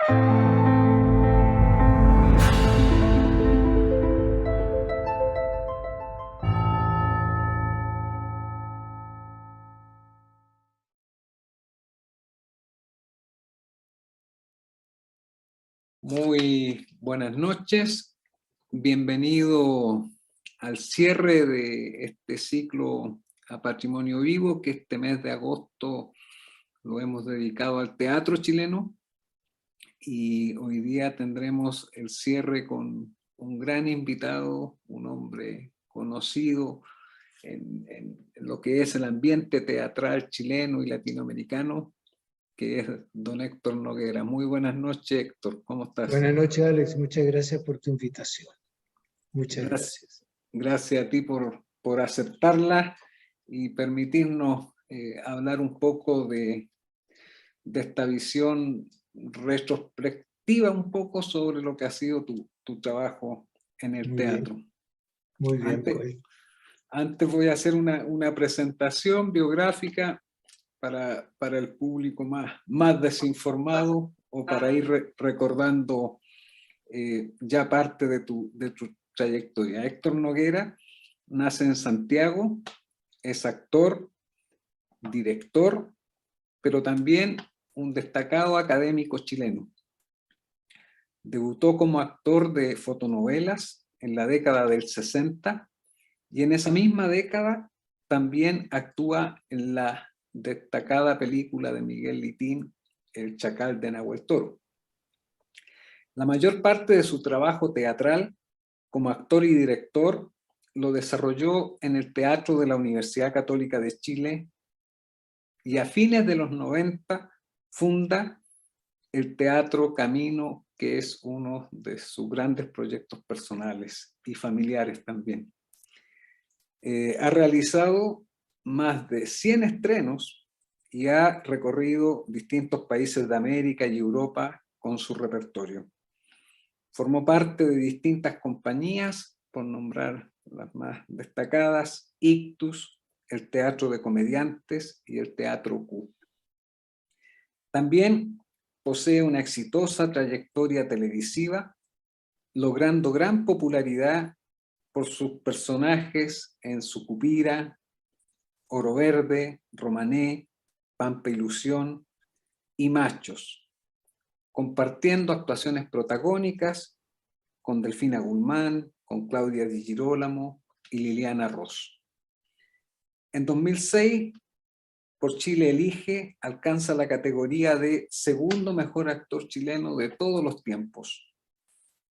Muy buenas noches, bienvenido al cierre de este ciclo a Patrimonio Vivo, que este mes de agosto lo hemos dedicado al teatro chileno, y hoy día tendremos el cierre con un gran invitado, un hombre conocido en lo que es el ambiente teatral chileno y latinoamericano, que es don Héctor Noguera. Muy buenas noches, Héctor, ¿cómo estás? Buenas noches, Alex, muchas gracias por tu invitación. Muchas gracias. Gracias a ti por aceptarla y permitirnos hablar un poco de esta visión retrospectiva un poco sobre lo que ha sido tu trabajo en el teatro. Muy bien. Antes voy a hacer una presentación biográfica para el público más desinformado, o para ir recordando ya parte de tu trayectoria. Héctor Noguera nace en Santiago, es actor, director, pero también un destacado académico chileno. Debutó como actor de fotonovelas en la década del 60, y en esa misma década también actúa en la destacada película de Miguel Litín, El Chacal de Nahuel Toro. La mayor parte de su trabajo teatral como actor y director lo desarrolló en el Teatro de la Universidad Católica de Chile, y a fines de los 90 funda el Teatro Camino, que es uno de sus grandes proyectos personales y familiares también. Ha realizado más de 100 estrenos y ha recorrido distintos países de América y Europa con su repertorio. Formó parte de distintas compañías, por nombrar las más destacadas: Ictus, el Teatro de Comediantes y el Teatro Q. También posee una exitosa trayectoria televisiva, logrando gran popularidad por sus personajes en Sucupira, Oro Verde, Romané, Pampa Ilusión y Machos, compartiendo actuaciones protagónicas con Delfina Guzmán, con Claudia Di Girolamo y Liliana Ross. En 2006, Por Chile Elige, alcanza la categoría de segundo mejor actor chileno de todos los tiempos.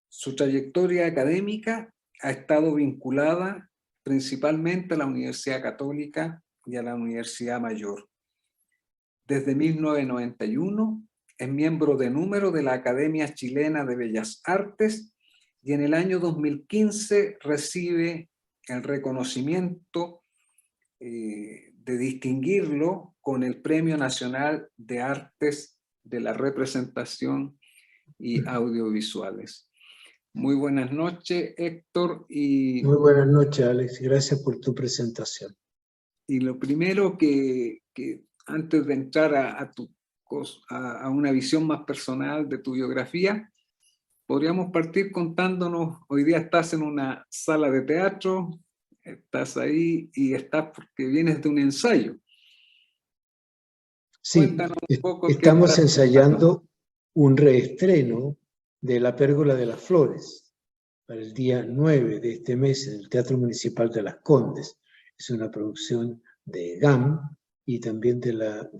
Su trayectoria académica ha estado vinculada principalmente a la Universidad Católica y a la Universidad Mayor. Desde 1991 es miembro de número de la Academia Chilena de Bellas Artes, y en el año 2015 recibe el reconocimiento de distinguirlo con el Premio Nacional de Artes de la Representación y Audiovisuales. Muy buenas noches, Héctor. Muy buenas noches, Alex. Gracias por tu presentación. Y lo primero que antes de entrar a una visión más personal de tu biografía, podríamos partir contándonos: hoy día estás en una sala de teatro, estás ahí y estás porque vienes de un ensayo. Sí, cuéntanos un poco. Estamos ensayando un reestreno de La Pérgola de las Flores para el día 9 de este mes en el Teatro Municipal de Las Condes. Es una producción de GAM y también de la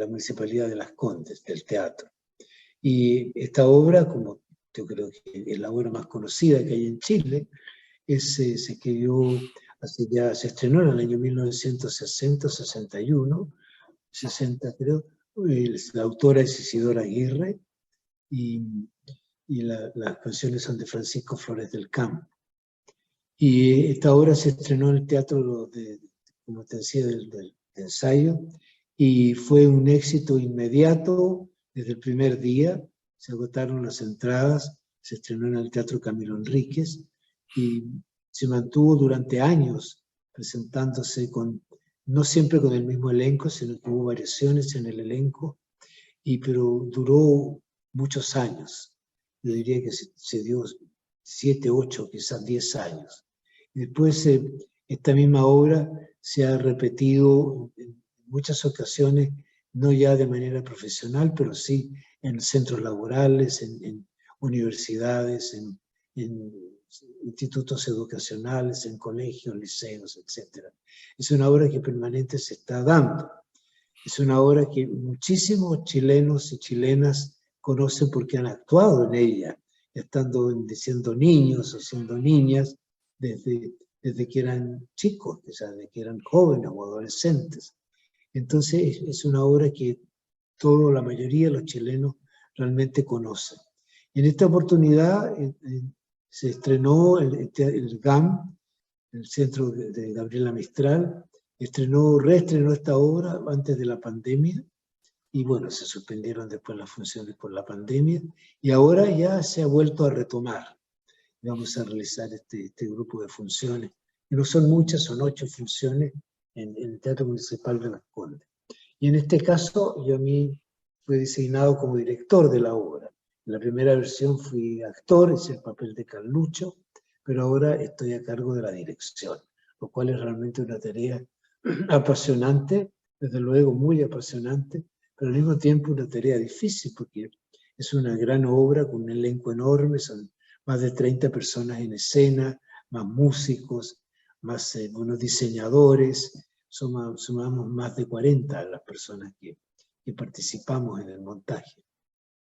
Municipalidad de Las Condes, del teatro. Y esta obra, como yo creo que es la obra más conocida que hay en Chile, se escribió se estrenó en el año 1960, 61, 60 creo. La autora es Isidora Aguirre y las canciones son de Francisco Flores del Campo. Y esta obra se estrenó en el teatro, como te decía, del ensayo, y fue un éxito inmediato desde el primer día. Se agotaron las entradas, se estrenó en el Teatro Camilo Enríquez y se mantuvo durante años presentándose no siempre con el mismo elenco, sino que hubo variaciones en el elenco, pero duró muchos años. Yo diría que se dio 7, 8, quizás 10 años. Y después esta misma obra se ha repetido en muchas ocasiones, no ya de manera profesional, pero sí en centros laborales, en universidades, en institutos educacionales, en colegios, liceos, etc. Es una obra que permanente se está dando. Es una obra que muchísimos chilenos y chilenas conocen porque han actuado en ella, siendo niños o siendo niñas desde que eran chicos, desde que eran jóvenes o adolescentes. Entonces es una obra que la mayoría de los chilenos realmente conocen. En esta oportunidad se estrenó el GAM, el Centro de Gabriela Mistral, reestrenó esta obra antes de la pandemia, y bueno, se suspendieron después las funciones por la pandemia, y ahora ya se ha vuelto a retomar. Vamos a realizar este grupo de funciones, que no son muchas, son 8 funciones en el Teatro Municipal de Las Condes. Y en este caso, yo a mí fui designado como director de la obra. En la primera versión fui actor, hice el papel de Carlucho, pero ahora estoy a cargo de la dirección, lo cual es realmente una tarea apasionante, desde luego muy apasionante, pero al mismo tiempo una tarea difícil, porque es una gran obra con un elenco enorme, son más de 30 personas en escena, más músicos, más unos diseñadores, sumamos más de 40 las personas que participamos en el montaje.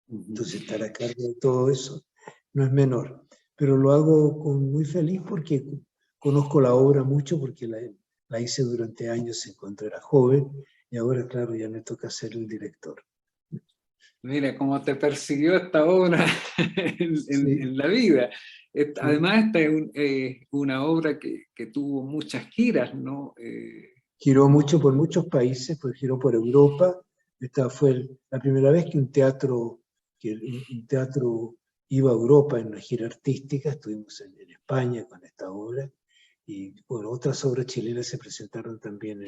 Entonces estar a cargo de todo eso no es menor, pero lo hago muy feliz porque conozco la obra mucho, porque la hice durante años cuando era joven, y ahora, claro, ya me toca ser el director. Mira, cómo te persiguió esta obra en la vida. Además, esta es una obra que tuvo muchas giras, ¿no? Giró mucho por muchos países, pues giró por Europa. Esta fue la primera vez que un teatro iba a Europa en una gira artística. Estuvimos en España con esta obra, y bueno, otras obras chilenas se presentaron también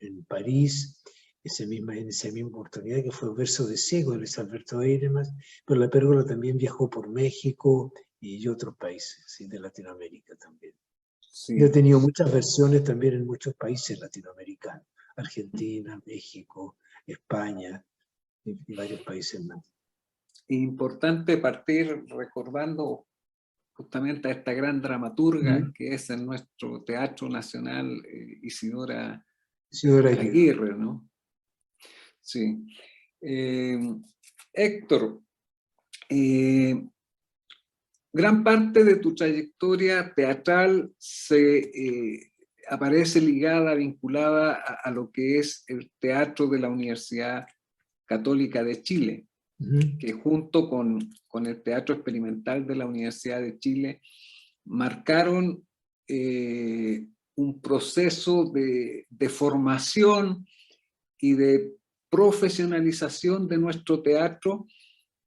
en París, en esa misma oportunidad, que fue Verso de Ciego de Luis Alberto Eiremas, pero la pérgola también viajó por México y otros países, ¿sí?, de Latinoamérica también. Sí. Yo he tenido muchas versiones también en muchos países latinoamericanos, Argentina, México, España y varios países más. Importante partir recordando justamente a esta gran dramaturga que es en nuestro Teatro Nacional, Isidora Aguirre, ¿no? Sí. Héctor, gran parte de tu trayectoria teatral aparece ligada, vinculada a lo que es el teatro de la Universidad Católica de Chile, que junto con el Teatro Experimental de la Universidad de Chile marcaron un proceso de formación y de profesionalización de nuestro teatro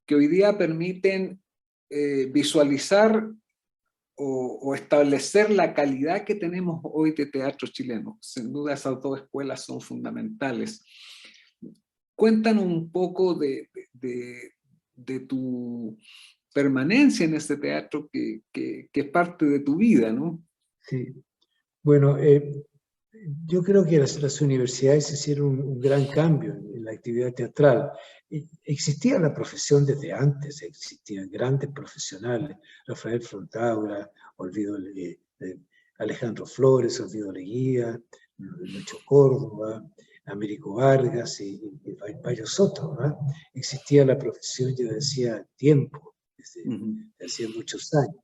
que hoy día permiten visualizar o establecer la calidad que tenemos hoy de teatro chileno. Sin duda esas dos escuelas son fundamentales. Cuéntanos un poco de tu permanencia en este teatro que es parte de tu vida, ¿no? Sí. Bueno, yo creo que las universidades hicieron un gran cambio en la actividad teatral. Existía la profesión desde antes, existían grandes profesionales, Rafael Fontaura, Alejandro Flores, Olvido Leguía, Lucho Córdoba, Américo Vargas y varios otros, ¿verdad? Existía la profesión, yo decía, tiempo, desde hacía muchos años.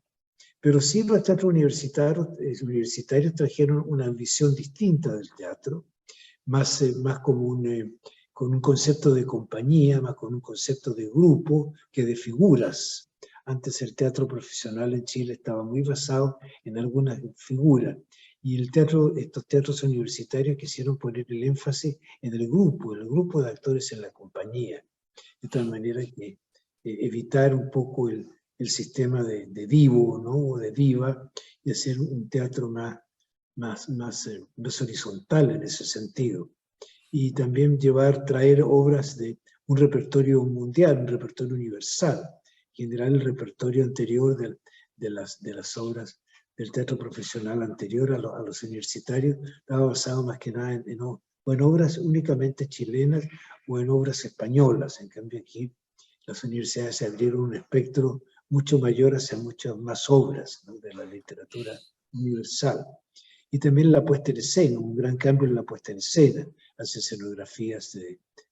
Pero sí los teatros universitarios trajeron una visión distinta del teatro, más con un concepto de compañía, más con un concepto de grupo que de figuras. Antes el teatro profesional en Chile estaba muy basado en algunas figuras, y estos teatros universitarios quisieron poner el énfasis en el grupo de actores en la compañía, de tal manera que evitar un poco el sistema de divo, ¿no?, o de diva, y hacer un teatro más horizontal en ese sentido. Y también traer obras de un repertorio mundial, un repertorio universal. En general, el repertorio anterior de las obras del teatro profesional anterior a los universitarios estaba basado más que nada o en obras únicamente chilenas o en obras españolas. En cambio, aquí las universidades se abrieron un espectro mucho mayor hacia muchas más obras, ¿no?, de la literatura universal. Y también la puesta en escena, un gran cambio en la puesta en escena, las escenografías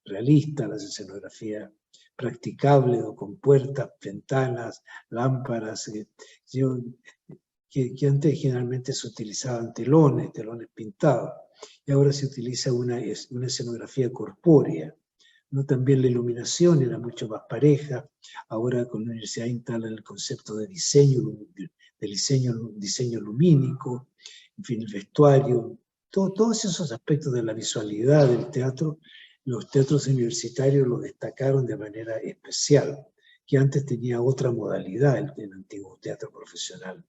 realistas, las escenografías practicables o con puertas, ventanas, lámparas, que antes generalmente se utilizaban telones pintados, y ahora se utiliza una escenografía corpórea, ¿no? También la iluminación era mucho más pareja. Ahora con la universidad instalan el concepto de diseño lumínico, en fin, el vestuario, todos esos aspectos de la visualidad del teatro, los teatros universitarios lo destacaron de manera especial, que antes tenía otra modalidad el antiguo teatro profesional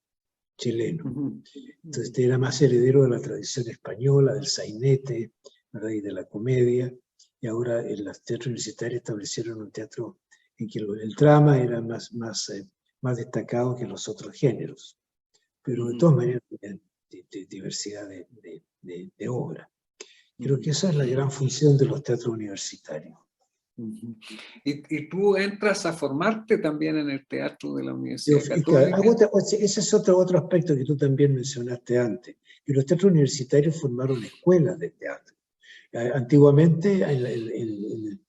chileno. Entonces era más heredero de la tradición española, del sainete, ¿verdad?, y de la comedia, y ahora en los teatros universitarios establecieron un teatro en que el drama era más destacado que los otros géneros, pero de todas maneras diversidad de obra. Creo que esa es la gran función de los teatros universitarios. ¿Y tú entras a formarte también en el teatro de la Universidad Católica? Ese es otro aspecto que tú también mencionaste antes, que los teatros universitarios formaron escuelas de teatro. Antiguamente, en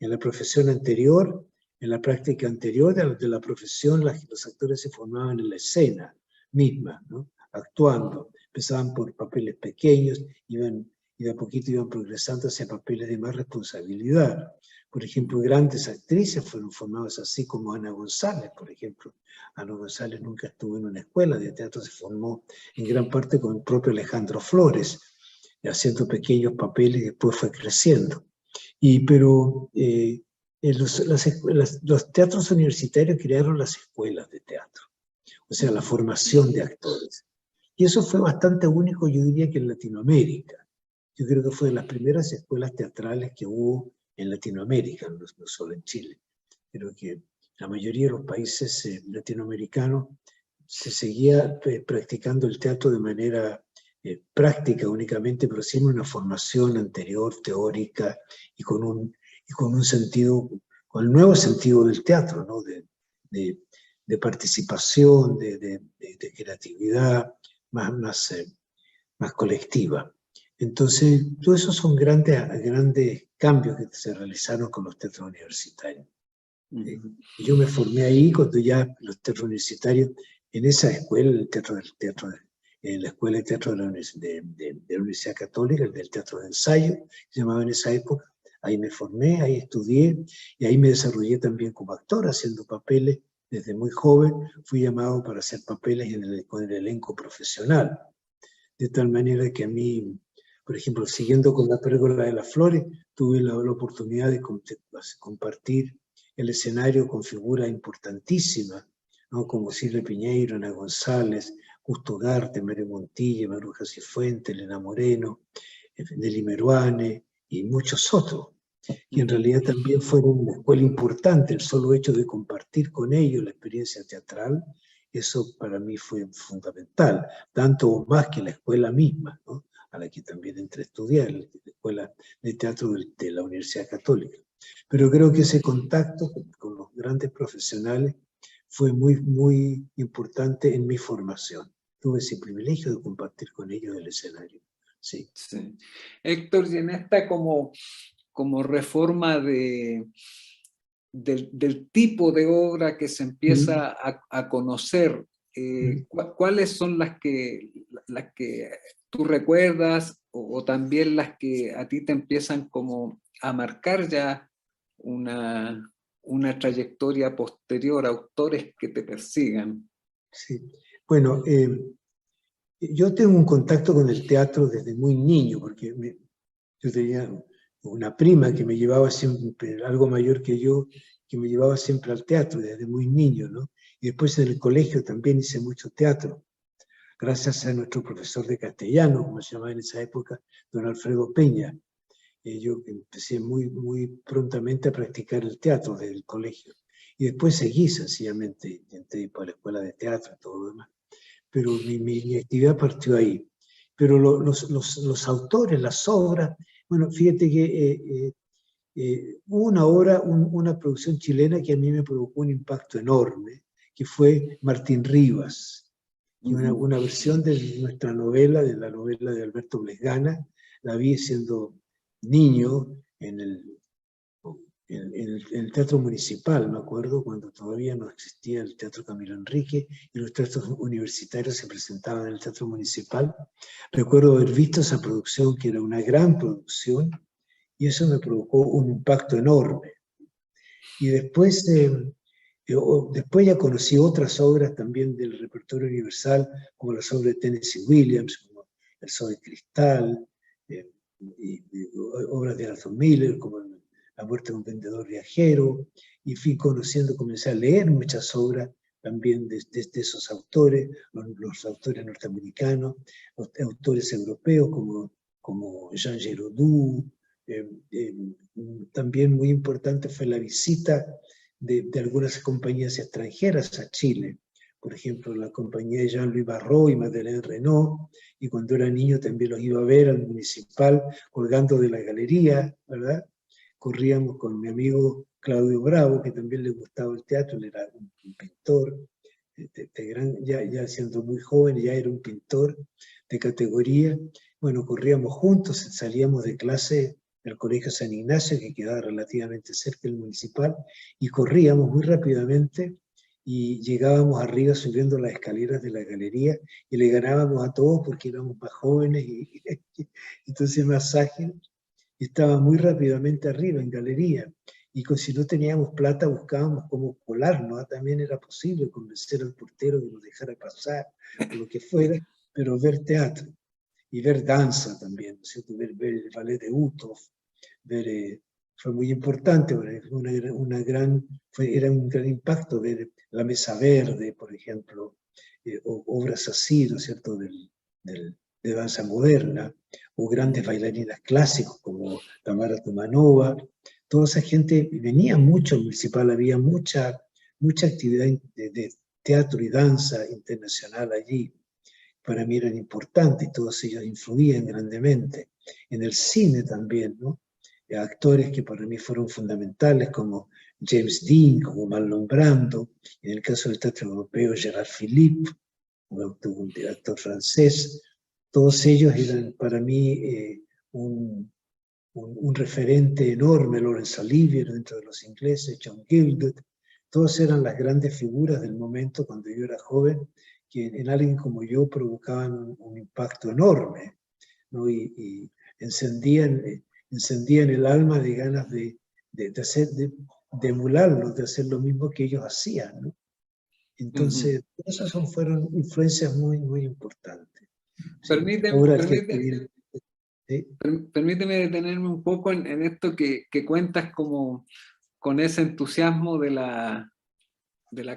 la profesión anterior, en la práctica anterior de la profesión, los actores se formaban en la escena misma, ¿no?, actuando. Empezaban por papeles pequeños, y de a poquito iban progresando hacia papeles de más responsabilidad. Por ejemplo, grandes actrices fueron formadas así, como Ana González, por ejemplo. Ana González nunca estuvo en una escuela de teatro, se formó en gran parte con el propio Alejandro Flores, haciendo pequeños papeles, y después fue creciendo. Pero los teatros universitarios crearon las escuelas de teatro, o sea, la formación de actores. Y eso fue bastante único, yo diría, que en Latinoamérica. Yo creo que fue de las primeras escuelas teatrales que hubo en Latinoamérica, no solo en Chile. Creo que la mayoría de los países latinoamericanos se seguía practicando el teatro de manera práctica únicamente, pero sin una formación anterior, teórica, y con un sentido, con el nuevo sentido del teatro, ¿no?, de participación, de creatividad más colectiva. Entonces, todos esos son grandes cambios que se realizaron con los teatros universitarios. Yo me formé ahí cuando ya los teatros universitarios, en esa escuela, en la Escuela de Teatro de la Universidad Católica, del Teatro de Ensayo, se llamaba en esa época. Ahí me formé, ahí estudié, y ahí me desarrollé también como actor, haciendo papeles. Desde muy joven fui llamado para hacer papeles con el elenco profesional. De tal manera que a mí, por ejemplo, siguiendo con la Pérgola de las Flores, tuve la oportunidad de compartir el escenario con figuras importantísimas, ¿no?, como Silvia Piñeiro, Ana González, Justo Ugarte, Mario Montilla, Maruja Cifuentes, Elena Moreno, Nelly Meruane y muchos otros, que en realidad también fueron una escuela importante. El solo hecho de compartir con ellos la experiencia teatral, eso para mí fue fundamental, tanto o más que la escuela misma, ¿no?, a la que también entré a estudiar, la Escuela de Teatro de la Universidad Católica. Pero creo que ese contacto con los grandes profesionales fue muy importante en mi formación. Tuve ese privilegio de compartir con ellos el escenario. Sí. Sí. Héctor, y en esta como reforma del tipo de obra que se empieza a conocer, ¿cuáles son las que tú recuerdas, o también las que a ti te empiezan como a marcar ya una trayectoria posterior, autores que te persigan? Sí. Bueno, yo tengo un contacto con el teatro desde muy niño, porque yo tenía una prima que me llevaba siempre, algo mayor que yo, que me llevaba siempre al teatro desde muy niño, ¿no? Y después en el colegio también hice mucho teatro, gracias a nuestro profesor de castellano, como se llamaba en esa época, don Alfredo Peña, yo empecé muy prontamente a practicar el teatro desde el colegio. Y después seguí sencillamente, entré para la escuela de teatro y todo lo demás. Pero mi actividad partió ahí. Pero los autores, las obras, bueno, fíjate que hubo una obra, una producción chilena que a mí me provocó un impacto enorme, que fue Martín Rivas, y una versión de nuestra novela, de la novela de Alberto Blesgana. La vi siendo niño en el Teatro Municipal, me acuerdo, cuando todavía no existía el Teatro Camilo Enrique y los teatros universitarios se presentaban en el Teatro Municipal. Recuerdo haber visto esa producción, que era una gran producción, y eso me provocó un impacto enorme. Y después ya conocí otras obras también del repertorio universal, como las obras de Tennessee Williams, como El Sol de Cristal, y obras de Arthur Miller, como La muerte de un vendedor viajero, y fui conociendo, comencé a leer muchas obras también de esos autores, los autores norteamericanos, los autores europeos como Jean Giraudoux. También muy importante fue la visita de algunas compañías extranjeras a Chile. Por ejemplo, la compañía de Jean-Louis Barrault y Madeleine Renaud, y cuando era niño también los iba a ver al Municipal colgando de la galería, ¿verdad? Corríamos con mi amigo Claudio Bravo, que también le gustaba el teatro, él era un pintor, ya siendo muy joven, ya era un pintor de categoría. Bueno, corríamos juntos, salíamos de clase del Colegio San Ignacio, que quedaba relativamente cerca del Municipal, y corríamos muy rápidamente y llegábamos arriba subiendo las escaleras de la galería y le ganábamos a todos porque éramos más jóvenes y entonces más ágil. Estaba muy rápidamente arriba en galería. Y si no teníamos plata, buscábamos cómo colarnos. También era posible convencer al portero que nos dejara pasar, o lo que fuera, pero ver teatro y ver danza también, ¿no es cierto? Ver el ballet de Utov, fue muy importante, era un gran impacto ver La Mesa Verde, por ejemplo, obras así, ¿no es cierto?, de danza moderna, o grandes bailarinas clásicos como Tamara Tumanova. Toda esa gente venía mucho al Municipal, había mucha actividad de teatro y danza internacional allí. Para mí eran importantes, todos ellos influían grandemente. En el cine también, ¿no? Actores que para mí fueron fundamentales, como James Dean, como Marlon Brando, en el caso del teatro europeo, Gérard Philippe, un actor francés. Todos ellos eran para mí un referente enorme. Laurence Olivier dentro de los ingleses, John Gielgud. Todos eran las grandes figuras del momento cuando yo era joven, que en alguien como yo provocaban un impacto enorme, ¿no? Y encendían el alma de ganas de emularlos, de hacer lo mismo que ellos hacían, ¿no? Entonces, esas fueron influencias muy importantes. ¿Sí? Permíteme detenerme un poco en esto que cuentas como con ese entusiasmo de la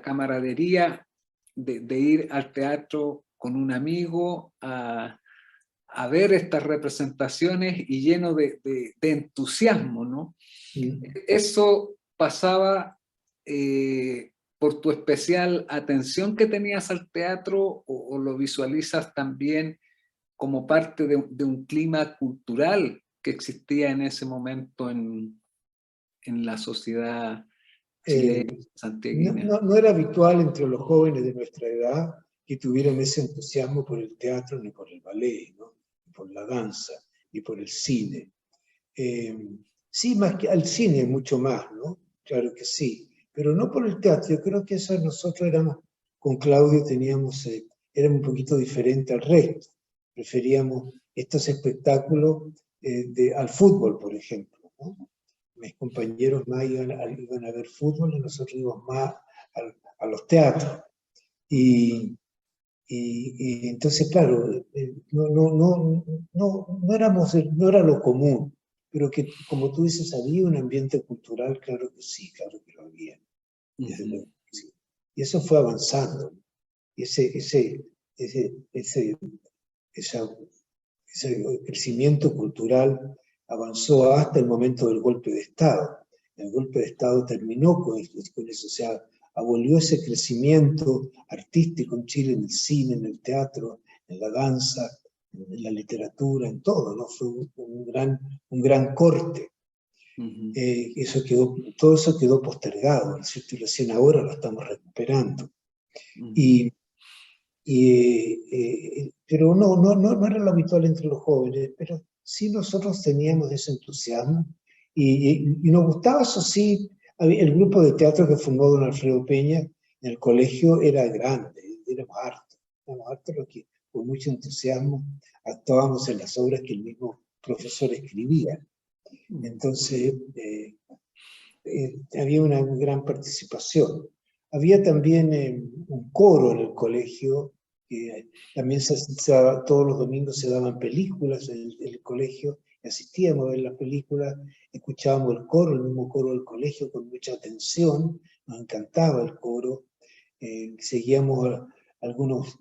camaradería, de ir al teatro con un amigo a ver estas representaciones y lleno de entusiasmo, ¿no? Sí. Eso pasaba por tu especial atención que tenías al teatro, o lo visualizas también como parte de un clima cultural que existía en ese momento en la sociedad chilena, santiaguina. No era habitual entre los jóvenes de nuestra edad que tuvieran ese entusiasmo por el teatro, ni por el ballet, ¿no? Ni por la danza, ni por el cine. Sí, más que al cine, mucho más, ¿no? Claro que sí, pero no por el teatro. Yo creo que eso nosotros con Claudio éramos un poquito diferente al resto. Preferíamos estos espectáculos al fútbol, por ejemplo, ¿no? Mis compañeros más iban a ver fútbol y nosotros íbamos más a los teatros. Y entonces, claro, no era lo común, pero que, como tú dices, había un ambiente cultural, claro que sí, claro que lo había. Desde luego que sí. Y eso fue avanzando. Y ese crecimiento cultural avanzó hasta el momento del golpe de Estado. El golpe de Estado terminó con eso, o sea, abolió ese crecimiento artístico en Chile, en el cine, en el teatro, en la danza, en la literatura, en todo, ¿no? Fue un gran corte. Todo eso quedó postergado, ¿no es cierto? Y recién ahora lo estamos recuperando. Pero no era lo habitual entre los jóvenes, pero sí nosotros teníamos ese entusiasmo y nos gustaba, eso sí, el grupo de teatro que fundó don Alfredo Peña en el colegio era grande, éramos hartos los que con mucho entusiasmo actuábamos en las obras que el mismo profesor escribía. Entonces, había una gran participación. Había también un coro en el colegio, que también todos los domingos se daban películas en el colegio, asistíamos a ver las películas, escuchábamos el mismo coro del colegio con mucha atención, nos encantaba el coro, seguíamos a algunos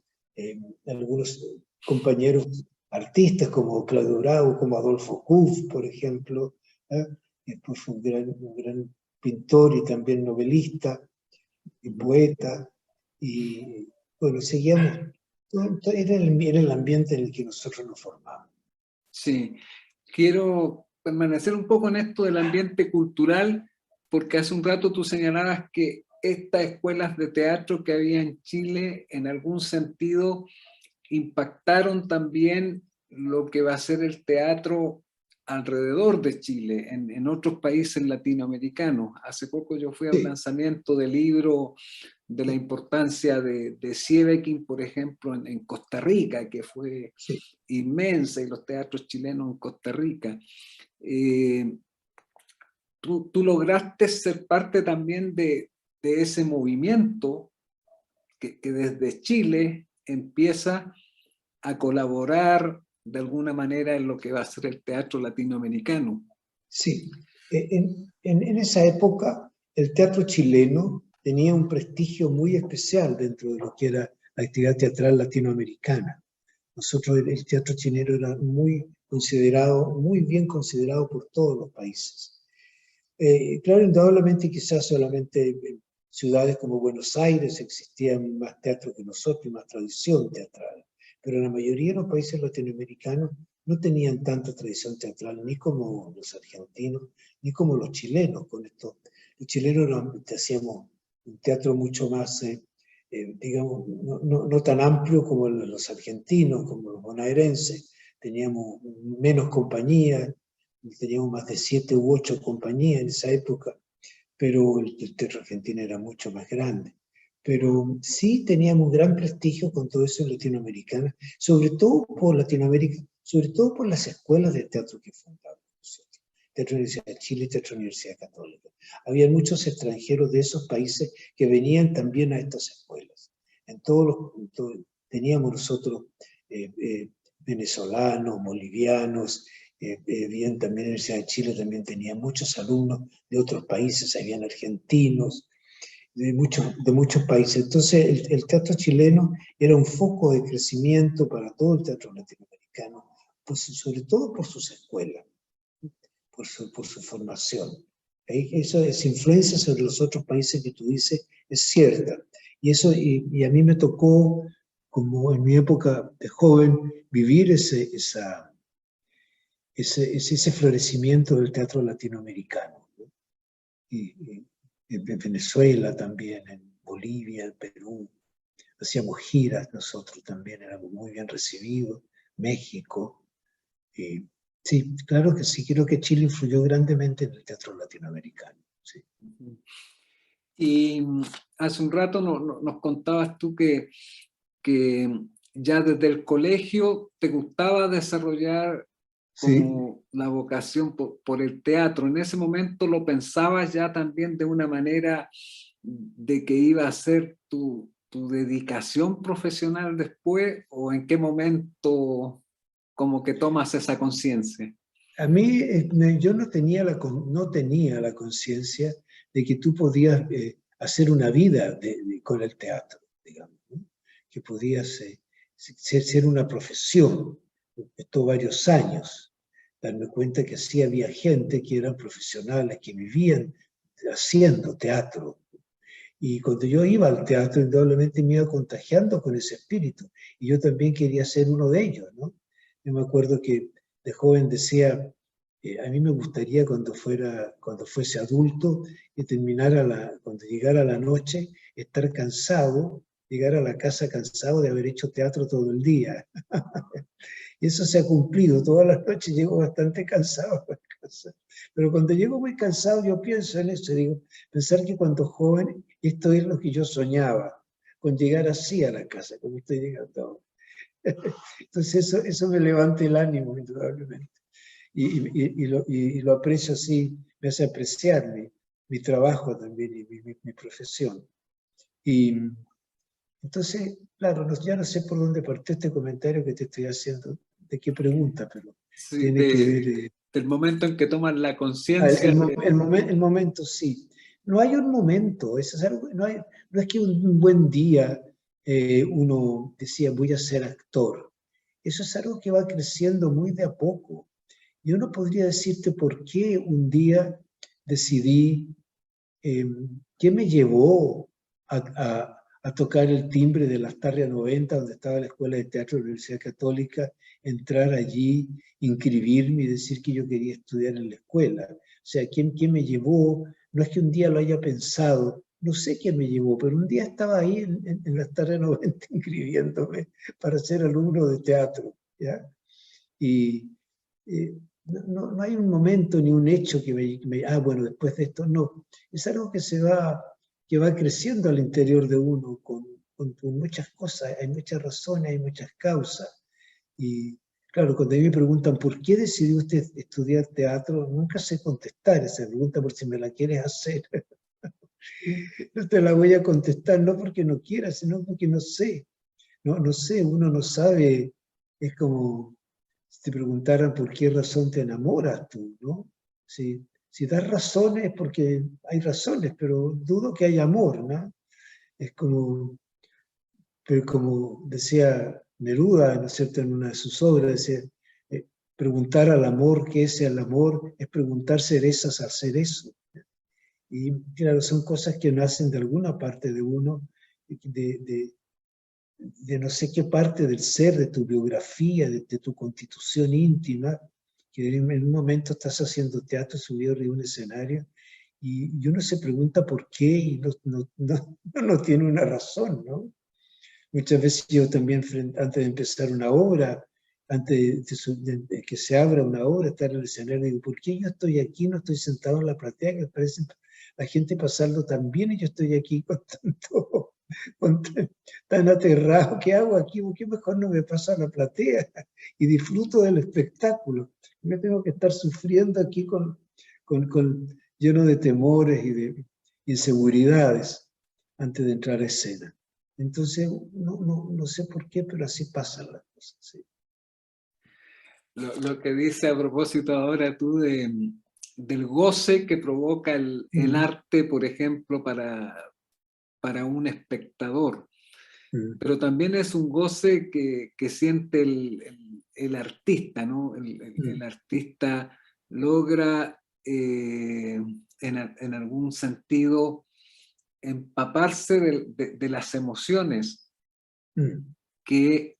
compañeros artistas como Claudio Bravo, como Adolfo Huff, por ejemplo, después fue un gran pintor y también novelista y poeta, y bueno, seguíamos, era el ambiente en el que nosotros nos formamos. Sí, quiero permanecer un poco en esto del ambiente cultural, porque hace un rato tú señalabas que estas escuelas de teatro que había en Chile, en algún sentido, impactaron también lo que va a ser el teatro alrededor de Chile, en otros países latinoamericanos. Hace poco yo fui a un lanzamiento del libro de la importancia de Sieveking, por ejemplo, en Costa Rica, que fue inmensa, y los teatros chilenos en Costa Rica. Tú lograste ser parte también de ese movimiento que desde Chile empieza a colaborar de alguna manera en lo que va a ser el teatro latinoamericano. Sí, en esa época el teatro chileno tenía un prestigio muy especial dentro de lo que era la actividad teatral latinoamericana. Nosotros, el teatro chileno era muy bien considerado por todos los países. Claro, indudablemente quizás solamente en ciudades como Buenos Aires existían más teatro que nosotros, más tradición teatral, pero la mayoría de los países latinoamericanos no tenían tanta tradición teatral, ni como los argentinos, ni como los chilenos. Los chilenos hacíamos un teatro mucho más, digamos, no tan amplio como los argentinos, como los bonaerenses. Teníamos menos compañías, teníamos más de 7 u 8 compañías en esa época, pero el teatro argentino era mucho más grande. Pero sí teníamos gran prestigio con todo eso en Latinoamérica, sobre todo por Latinoamérica, sobre todo por las escuelas de teatro que fundamos nosotros. Teatro Universidad de Chile y Teatro Universidad Católica. Había muchos extranjeros de esos países que venían también a estas escuelas. Teníamos nosotros venezolanos, bolivianos, bien también la Universidad de Chile también tenía muchos alumnos de otros países, habían argentinos, de muchos países. Entonces el teatro chileno era un foco de crecimiento para todo el teatro latinoamericano, pues, sobre todo por sus escuelas, por su formación. Esa influencia sobre los otros países que tú dices es cierta. Y a mí me tocó, como en mi época de joven, vivir ese florecimiento del teatro latinoamericano, ¿no? Y en Venezuela también, en Bolivia, en Perú, hacíamos giras nosotros también, éramos muy bien recibidos, México. Sí, claro que sí, creo que Chile influyó grandemente en el teatro latinoamericano. Sí. Y hace un rato nos contabas tú que ya desde el colegio te gustaba desarrollar como la vocación por el teatro. ¿En ese momento lo pensabas ya también de una manera de que iba a ser tu dedicación profesional después, o en qué momento como que tomas esa conciencia? A mí, yo no tenía la conciencia de que tú podías hacer una vida con el teatro, digamos, ¿no? Que podías ser una profesión. Estuvo varios años. darme cuenta que sí había gente que eran profesionales, que vivían haciendo teatro. Y cuando yo iba al teatro, indudablemente me iba contagiando con ese espíritu. Y yo también quería ser uno de ellos, ¿no? Yo me acuerdo que de joven decía, a mí me gustaría cuando fuese adulto y cuando llegara la noche, estar cansado, llegar a la casa cansado de haber hecho teatro todo el día. Y eso se ha cumplido. Todas las noches llego bastante cansado a casa. Pero cuando llego muy cansado, yo pienso en eso. Digo, pensar que cuando joven, esto es lo que yo soñaba, con llegar así a la casa, como estoy llegando ahora. Entonces eso me levanta el ánimo, indudablemente. Y lo aprecio así, me hace apreciar mi trabajo también y mi profesión. Y entonces, claro, ya no sé por dónde partió este comentario que te estoy haciendo, de qué pregunta, pero Sí, tiene que ver... del momento en que toman la el, conciencia. el, el momento, sí. No hay un momento, eso es algo, no es que un buen día uno decía voy a ser actor. Eso es algo que va creciendo muy de a poco. Yo no podría decirte por qué un día decidí, qué me llevó a tocar el timbre de las Tarrias 90, donde estaba la Escuela de Teatro de la Universidad Católica, entrar allí, inscribirme y decir que yo quería estudiar en la escuela. O sea, ¿quién me llevó? No es que un día lo haya pensado, no sé quién me llevó, pero un día estaba ahí en las Tarrias 90 inscribiéndome para ser alumno de teatro, ¿ya? Y no hay un momento ni un hecho bueno, después de esto, no. Es algo que va creciendo al interior de uno con muchas cosas, hay muchas razones, hay muchas causas. Y claro, cuando a mí me preguntan por qué decidió usted estudiar teatro, nunca sé contestar esa pregunta por si me la quieres hacer. No te la voy a contestar, no porque no quiera, sino porque no sé. No sé, uno no sabe, es como si te preguntaran por qué razón te enamoras tú, ¿no? Si das razones es porque hay razones, pero dudo que haya amor, ¿no? Es como, pero como decía Neruda, ¿no es cierto?, en una de sus obras, decía, preguntar al amor qué es el amor es preguntar cerezas al cerezo. Y claro, son cosas que nacen de alguna parte de uno, de no sé qué parte del ser, de tu biografía, de tu constitución íntima, que en un momento estás haciendo teatro, subido arriba de un escenario, y uno se pregunta por qué y no tiene una razón, ¿no? Muchas veces yo también, antes de empezar una obra, antes de que se abra una obra, estar en el escenario, digo, ¿por qué yo estoy aquí, no estoy sentado en la platea, que me parece la gente pasarlo tan bien y yo estoy aquí con tanto, tan aterrado? ¿Qué hago aquí? ¿Por qué mejor no me paso a la platea y disfruto del espectáculo? Yo tengo que estar sufriendo aquí lleno de temores y de inseguridades antes de entrar a escena. Entonces, no sé por qué, pero así pasan las cosas. Sí. Lo que dice a propósito ahora tú del goce que provoca el arte, por ejemplo, para un espectador. Pero también es un goce que siente el artista, ¿no? El artista logra, en algún sentido, empaparse de las emociones que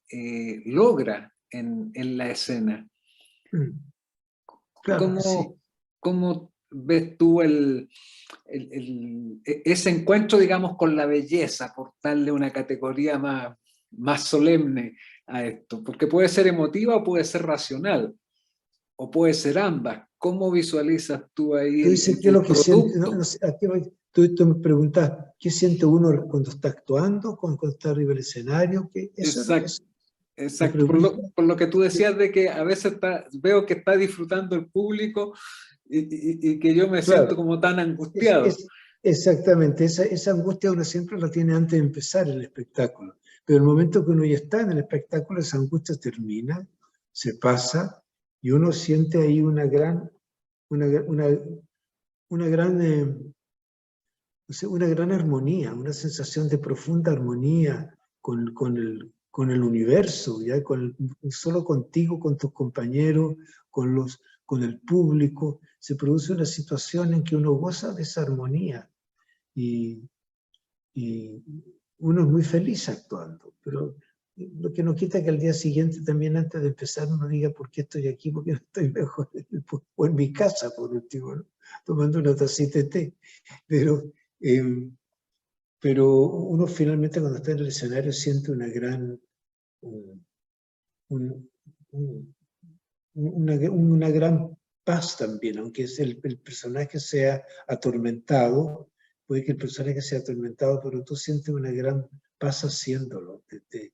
logra en la escena. Claro, sí. ¿Cómo ves tú ese encuentro, digamos, con la belleza, por darle una categoría más solemne a esto? Porque puede ser emotiva o puede ser racional, o puede ser ambas. ¿Cómo visualizas tú ahí Tú dices, ¿qué es el lo que siente? producto? No sé, tú me preguntas, ¿qué siente uno cuando está actuando, cuando está arriba del escenario? Eso Exacto. es la Exacto, pregunta. por lo que tú decías de que a veces veo que está disfrutando el público y que yo me siento Claro, como tan angustiado. exactamente, esa angustia uno siempre la tiene antes de empezar el espectáculo, pero el momento que uno ya está en el espectáculo, esa angustia termina, se pasa, y uno siente ahí una gran, no sé, una gran armonía, una sensación de profunda armonía con el universo, ¿ya? Solo contigo, con tus compañeros, con el público, se produce una situación en que uno goza de esa armonía y uno es muy feliz actuando, pero lo que no quita que al día siguiente también antes de empezar uno diga por qué estoy aquí, porque no estoy mejor, o en mi casa por último, ¿no? Tomando una tacita de té. Pero uno finalmente cuando está en el escenario siente una gran, una gran paz también, aunque el personaje sea atormentado, puede que el personaje sea atormentado, pero tú sientes una gran paz haciéndolo, te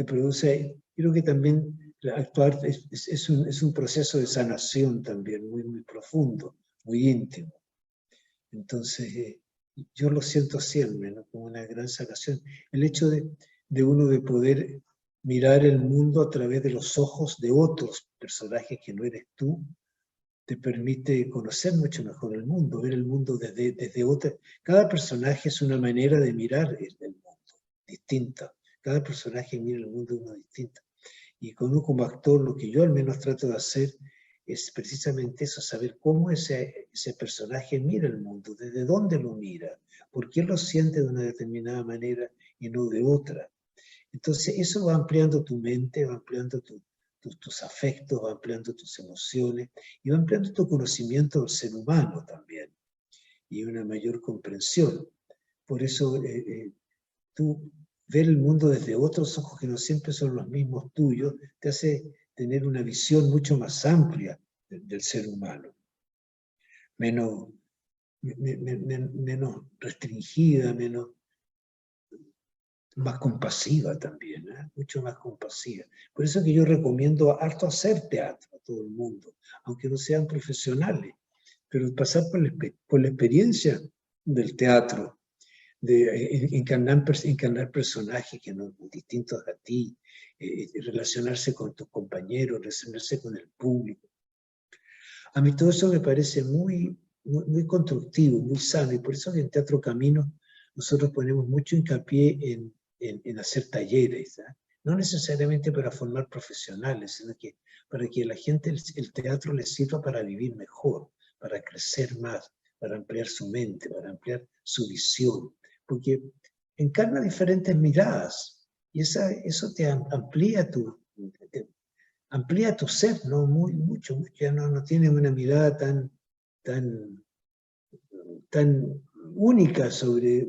produce, creo que también actuar es un proceso de sanación también, muy, muy profundo, muy íntimo. Entonces, yo lo siento así, al menos, como una gran sanación. El hecho de uno de poder mirar el mundo a través de los ojos de otros personajes que no eres tú, te permite conocer mucho mejor el mundo, ver el mundo desde otra. Cada personaje es una manera de mirar el mundo, distinta. Cada personaje mira el mundo de uno distinto. Y uno como actor, lo que yo al menos trato de hacer es precisamente eso, saber cómo ese personaje mira el mundo, desde dónde lo mira, por qué lo siente de una determinada manera y no de otra. Entonces eso va ampliando tu mente, va ampliando tus afectos, va ampliando tus emociones y va ampliando tu conocimiento del ser humano también y una mayor comprensión. Por eso tú ver el mundo desde otros ojos que no siempre son los mismos tuyos, te hace tener una visión mucho más amplia del ser humano, menos, menos restringida, más compasiva también, mucho más compasiva. Por eso que yo recomiendo harto hacer teatro a todo el mundo, aunque no sean profesionales, pero pasar por la experiencia del teatro, de encarnar personajes que no distintos a ti, relacionarse con tus compañeros, relacionarse con el público. A mí todo eso me parece muy, muy, muy constructivo, muy sano, y por eso que en Teatro Camino nosotros ponemos mucho hincapié en hacer talleres, ¿eh? No necesariamente para formar profesionales, sino que para que la gente el teatro les sirva para vivir mejor, para crecer más, para ampliar su mente, para ampliar su visión, porque encarna diferentes miradas y eso te amplía tu ser, ¿no? Mucho, ya no tienes una mirada tan única sobre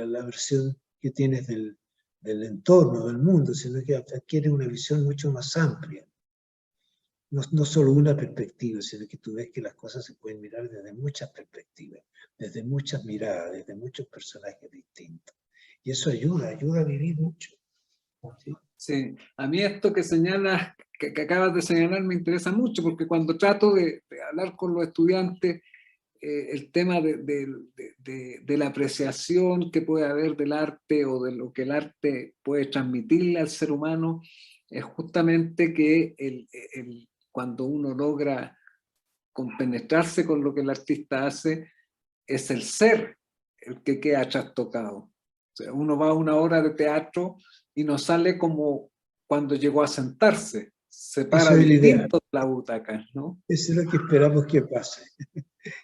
la versión que tienes del entorno, del mundo, sino que adquiere una visión mucho más amplia. No solo una perspectiva, sino que tú ves que las cosas se pueden mirar desde muchas perspectivas, desde muchas miradas, desde muchos personajes distintos. Y eso ayuda a vivir mucho. ¿Sí? Sí, a mí esto que señalas, que acabas de señalar, me interesa mucho, porque cuando trato de hablar con los estudiantes, el tema de la apreciación que puede haber del arte o de lo que el arte puede transmitirle al ser humano, es justamente que cuando uno logra compenetrarse con lo que el artista hace, es el ser el que queda trastocado. O sea, uno va a una obra de teatro y no sale como cuando llegó a sentarse, se para Eso es el ideal. distinto de la butaca, ¿no? Eso es lo que esperamos que pase.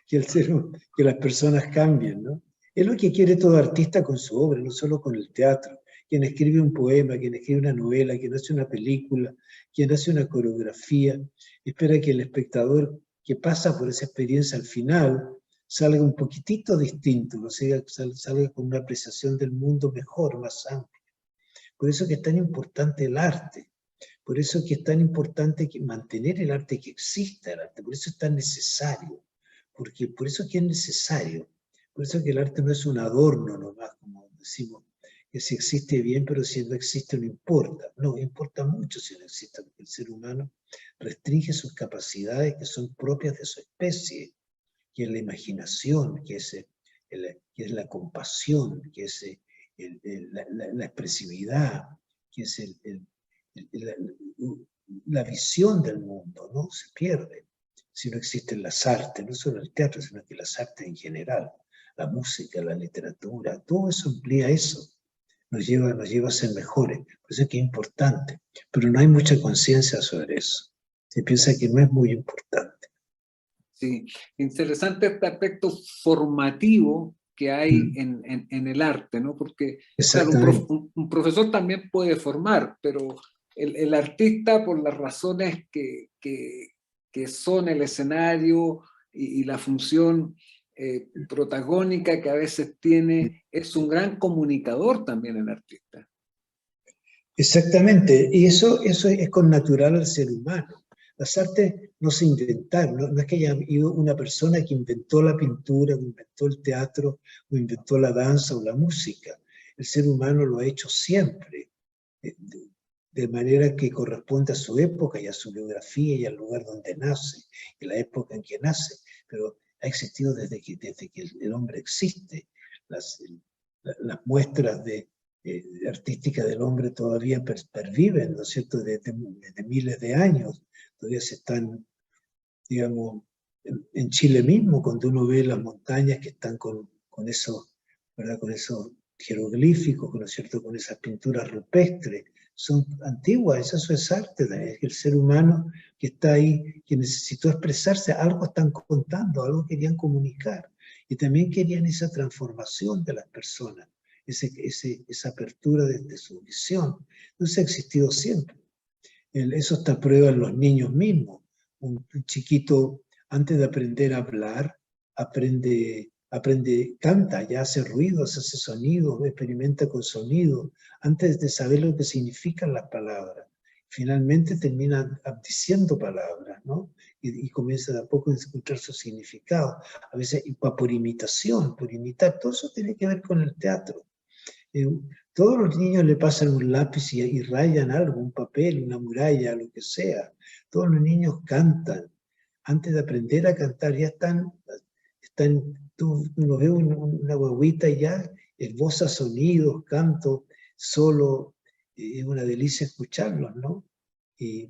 Que las personas cambien, ¿no? Es lo que quiere todo artista con su obra, no solo con el teatro. Quien escribe un poema, quien escribe una novela, quien hace una película, quien hace una coreografía, espera que el espectador que pasa por esa experiencia al final salga un poquitito distinto, o sea, salga con una apreciación del mundo mejor, más amplia. Por eso que es tan importante el arte. Por eso que es tan importante mantener el arte, que exista el arte. Por eso es tan necesario. Porque por eso que es necesario. Por eso que el arte no es un adorno nomás, como decimos, que si existe bien, pero si no existe no importa. No, importa mucho si no existe, porque el ser humano restringe sus capacidades que son propias de su especie, que es la imaginación, que es la compasión, que es la expresividad, que es la visión del mundo, ¿no? Se pierde si no existen las artes, no solo el teatro, sino que las artes en general, la música, la literatura, todo eso amplía eso, nos lleva a ser mejores, por eso es que es importante, pero no hay mucha conciencia sobre eso. se piensa que no es muy importante. Sí, interesante este aspecto formativo que hay en el arte, ¿no? Porque, claro, Exactamente. un profesor también puede formar, pero el artista, por las razones que son el escenario y la función protagónica que a veces tiene, es un gran comunicador también el artista. Exactamente, y eso es connatural al ser humano. Las artes no se inventaron, no es que haya habido una persona que inventó la pintura, o inventó el teatro, o inventó la danza o la música. El ser humano lo ha hecho siempre, de manera que corresponde a su época y a su biografía y al lugar donde nace, y la época en que nace. Pero ha existido desde que el hombre existe. Las muestras artística del hombre todavía perviven, ¿no es cierto?, desde miles de años. Todavía se están, digamos, en Chile mismo, cuando uno ve las montañas que están con eso, ¿verdad?, con esos jeroglíficos, ¿no es cierto?, con esas pinturas rupestres, son antiguas, eso es arte, es el ser humano que está ahí, que necesitó expresarse, algo están contando, algo querían comunicar, y también querían esa transformación de las personas, esa apertura de su visión. Entonces ha existido siempre. Eso está a prueba en los niños mismos. Un chiquito, antes de aprender a hablar, canta, ya hace ruidos, hace sonidos, experimenta con sonidos, antes de saber lo que significan las palabras. Finalmente termina diciendo palabras, ¿no? Y comienza de a poco a encontrar su significado. A veces por imitación, por imitar. Todo eso tiene que ver con el teatro. Todos los niños le pasan un lápiz y rayan algo, un papel, una muralla, lo que sea. Todos los niños cantan. Antes de aprender a cantar ya uno ve una guaguita y ya esboza sonidos, canto, solo, es una delicia escucharlos, ¿no? Y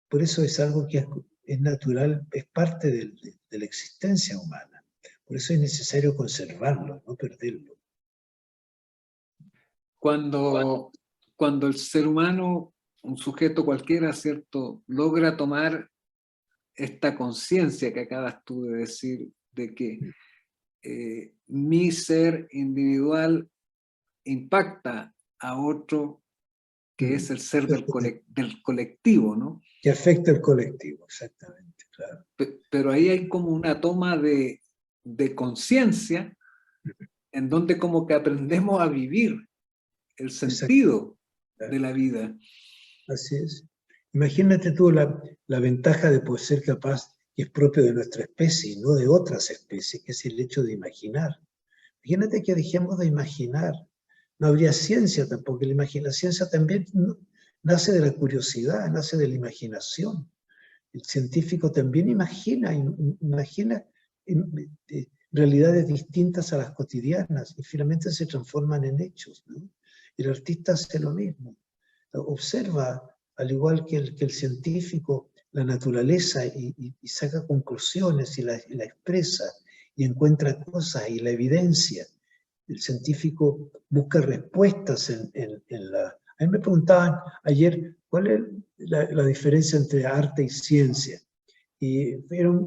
por eso es algo que es natural, es parte de la existencia humana. Por eso es necesario conservarlo, no perderlo. Cuando el ser humano, un sujeto cualquiera, ¿cierto?, logra tomar esta conciencia que acabas tú de decir, de que mi ser individual impacta a otro, que es el ser del colectivo, ¿no? Que afecta al colectivo, exactamente, claro. Pero ahí hay como una toma de conciencia en donde como que aprendemos a vivir el sentido de la vida. Así es. Imagínate tú la ventaja de poder ser capaz, que es propio de nuestra especie y no de otras especies, que es el hecho de imaginar. Imagínate que dejemos de imaginar. No habría ciencia tampoco. La ciencia también nace de la curiosidad, nace de la imaginación. El científico también imagina realidades distintas a las cotidianas y finalmente se transforman en hechos, ¿no? El artista hace lo mismo. Observa, al igual que el científico, la naturaleza y saca conclusiones y la expresa y encuentra cosas y la evidencia. El científico busca respuestas en la... A mí me preguntaban ayer cuál es la diferencia entre arte y ciencia. Y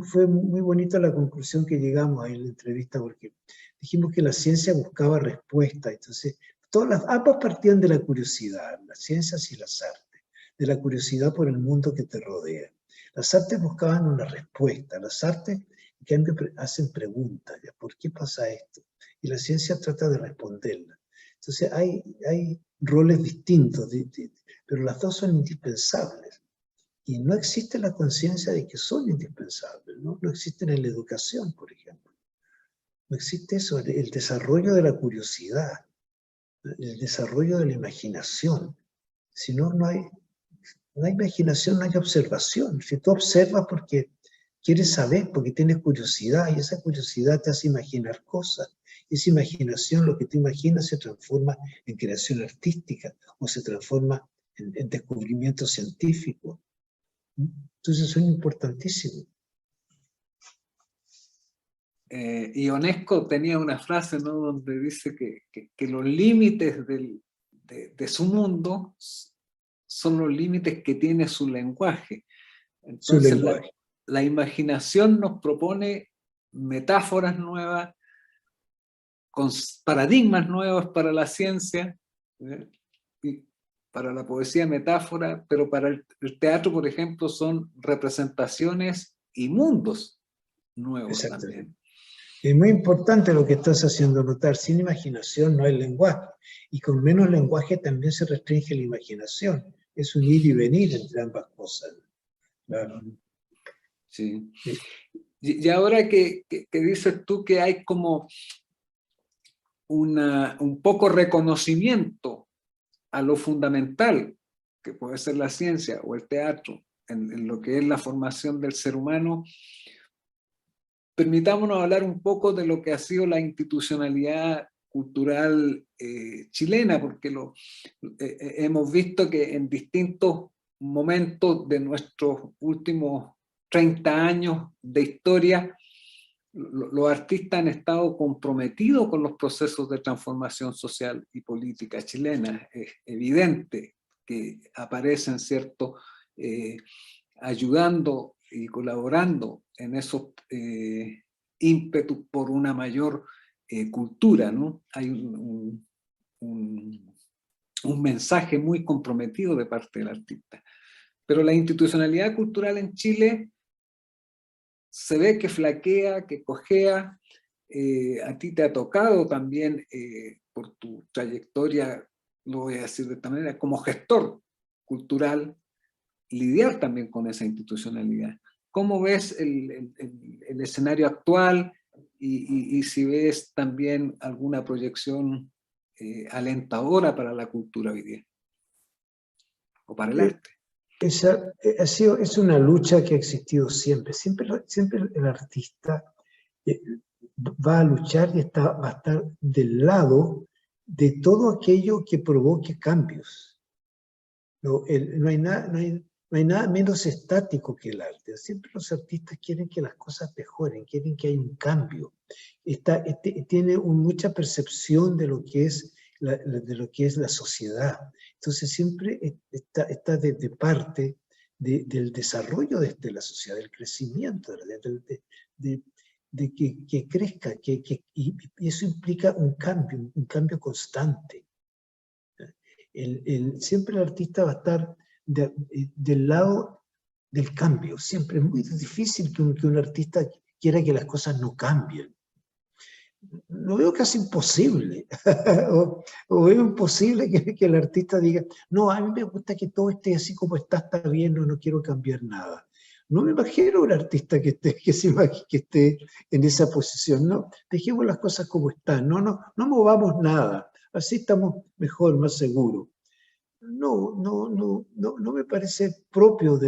fue muy bonita la conclusión que llegamos ahí en la entrevista porque dijimos que la ciencia buscaba respuestas. Entonces, ambas partían de la curiosidad, las ciencias y las artes, de la curiosidad por el mundo que te rodea. Las artes buscaban una respuesta, las artes en cambio hacen preguntas, ¿ya? ¿Por qué pasa esto? Y la ciencia trata de responderla. Entonces hay roles distintos, pero las dos son indispensables. Y no existe la conciencia de que son indispensables, ¿no? No existe en la educación, por ejemplo. No existe eso, el desarrollo de la curiosidad, el desarrollo de la imaginación. Si no, no hay imaginación, no hay observación. Si tú observas porque quieres saber, porque tienes curiosidad, y esa curiosidad te hace imaginar cosas. Esa imaginación, lo que tú imaginas, se transforma en creación artística o se transforma en descubrimiento científico. Entonces son importantísimos. Ionesco tenía una frase, ¿no?, donde dice que los límites de su mundo son los límites que tiene su lenguaje. su Entonces, lenguaje. la imaginación nos propone metáforas nuevas, con paradigmas nuevos para la ciencia, y para la poesía metáfora, pero para el teatro, por ejemplo, son representaciones y mundos nuevos Exactamente. también. Es muy importante lo que estás haciendo notar. Sin imaginación no hay lenguaje. Y con menos lenguaje también se restringe la imaginación. Es un ir y venir entre ambas cosas. Claro. Sí. Sí. Y ahora que dices tú que hay como un poco reconocimiento a lo fundamental, que puede ser la ciencia o el teatro, en lo que es la formación del ser humano, permitámonos hablar un poco de lo que ha sido la institucionalidad cultural chilena, porque hemos visto que en distintos momentos de nuestros últimos 30 años de historia, los artistas han estado comprometidos con los procesos de transformación social y política chilena. Es evidente que aparecen, ¿cierto?, ayudando y colaborando en esos ímpetus por una mayor cultura, ¿no? Hay un mensaje muy comprometido de parte del artista. Pero la institucionalidad cultural en Chile se ve que flaquea, que cojea. A ti te ha tocado también, por tu trayectoria, lo voy a decir de esta manera, como gestor cultural, lidiar también con esa institucionalidad. ¿Cómo ves el escenario actual y si ves también alguna proyección alentadora para la cultura hoy día o para el arte? Es una lucha que ha existido siempre. Siempre el artista va a luchar y va a estar del lado de todo aquello que provoque cambios. No hay nada menos estático que el arte. Siempre los artistas quieren que las cosas mejoren, quieren que haya un cambio. Tiene mucha percepción de lo que es la sociedad. Entonces siempre está de parte del desarrollo de la sociedad, del crecimiento, de que crezca, y eso implica un cambio constante. Siempre el artista va a estar del lado del cambio. Siempre es muy difícil que un artista quiera que las cosas no cambien. Lo veo casi imposible. o veo imposible que el artista diga, no, a mí me gusta que todo esté así como está bien, no quiero cambiar nada. No me imagino un artista que esté en esa posición. No, dejemos las cosas como están. No movamos nada. Así estamos mejor, más seguros. No me parece propio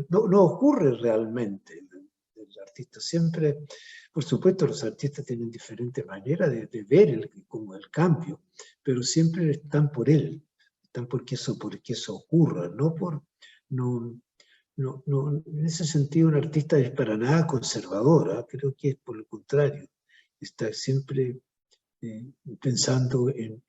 no ocurre realmente del artista. Siempre, por supuesto, los artistas tienen diferentes maneras de ver como el cambio, pero siempre están por él, están porque eso ocurra, en ese sentido un artista es para nada conservador, creo que es por el contrario, está siempre pensando en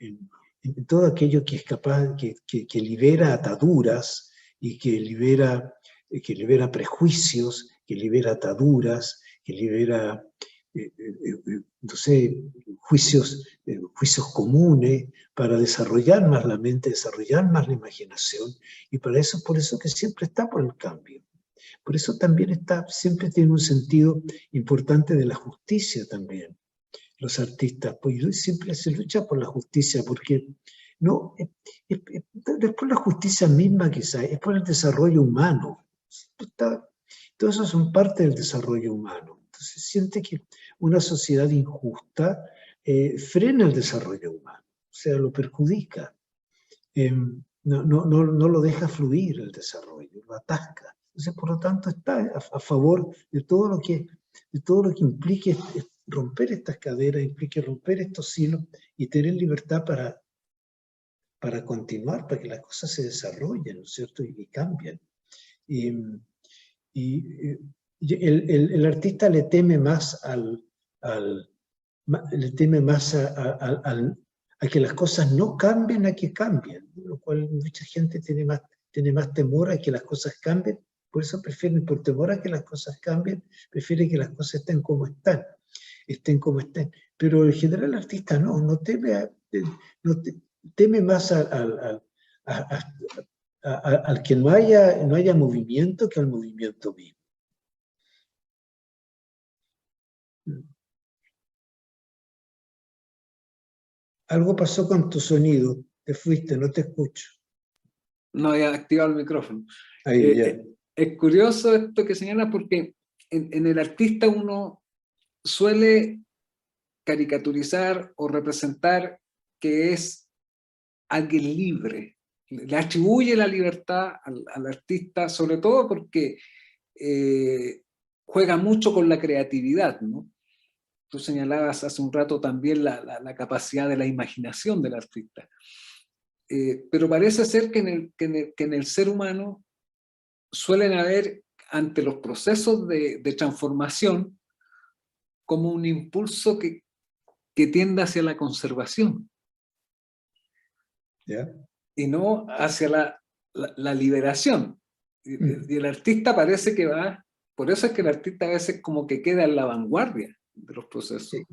todo aquello que es capaz, que libera ataduras y que libera prejuicios, que libera ataduras, que libera, no sé, juicios comunes, para desarrollar más la mente, desarrollar más la imaginación, y por eso que siempre está por el cambio. Por eso también siempre tiene un sentido importante de la justicia también. Los artistas, pues siempre se lucha por la justicia, porque no, después la justicia misma quizás, es por el desarrollo humano. Todo eso son parte del desarrollo humano. Entonces siente que una sociedad injusta frena el desarrollo humano, o sea, lo perjudica. No lo deja fluir el desarrollo, lo atasca. Entonces, por lo tanto, está a favor de todo lo que implique romper estas cadenas, implique romper estos hilos y tener libertad para continuar, para que las cosas se desarrollen, ¿no es cierto? Y cambien. El artista le teme más le teme más a que las cosas no cambien, a que cambien, lo cual mucha gente tiene más temor a que las cosas cambien Por eso prefieren, por temor a que las cosas cambien, prefieren que las cosas estén como estén. Pero en general el artista no teme más al que no haya movimiento que al movimiento mismo. Algo pasó con tu sonido, te fuiste, no te escucho. No había activado el micrófono. Ahí, ya. Es curioso esto que señala porque en el artista uno suele caricaturizar o representar que es alguien libre. Le atribuye la libertad al artista, sobre todo porque juega mucho con la creatividad, ¿no? Tú señalabas hace un rato también la capacidad de la imaginación del artista. Pero parece ser que en el ser humano suelen haber, ante los procesos de transformación, como un impulso que tiende hacia la conservación. ¿Ya? Y no hacia la liberación. Y el artista parece que va, por eso es que el artista a veces como que queda en la vanguardia de los procesos. Sí,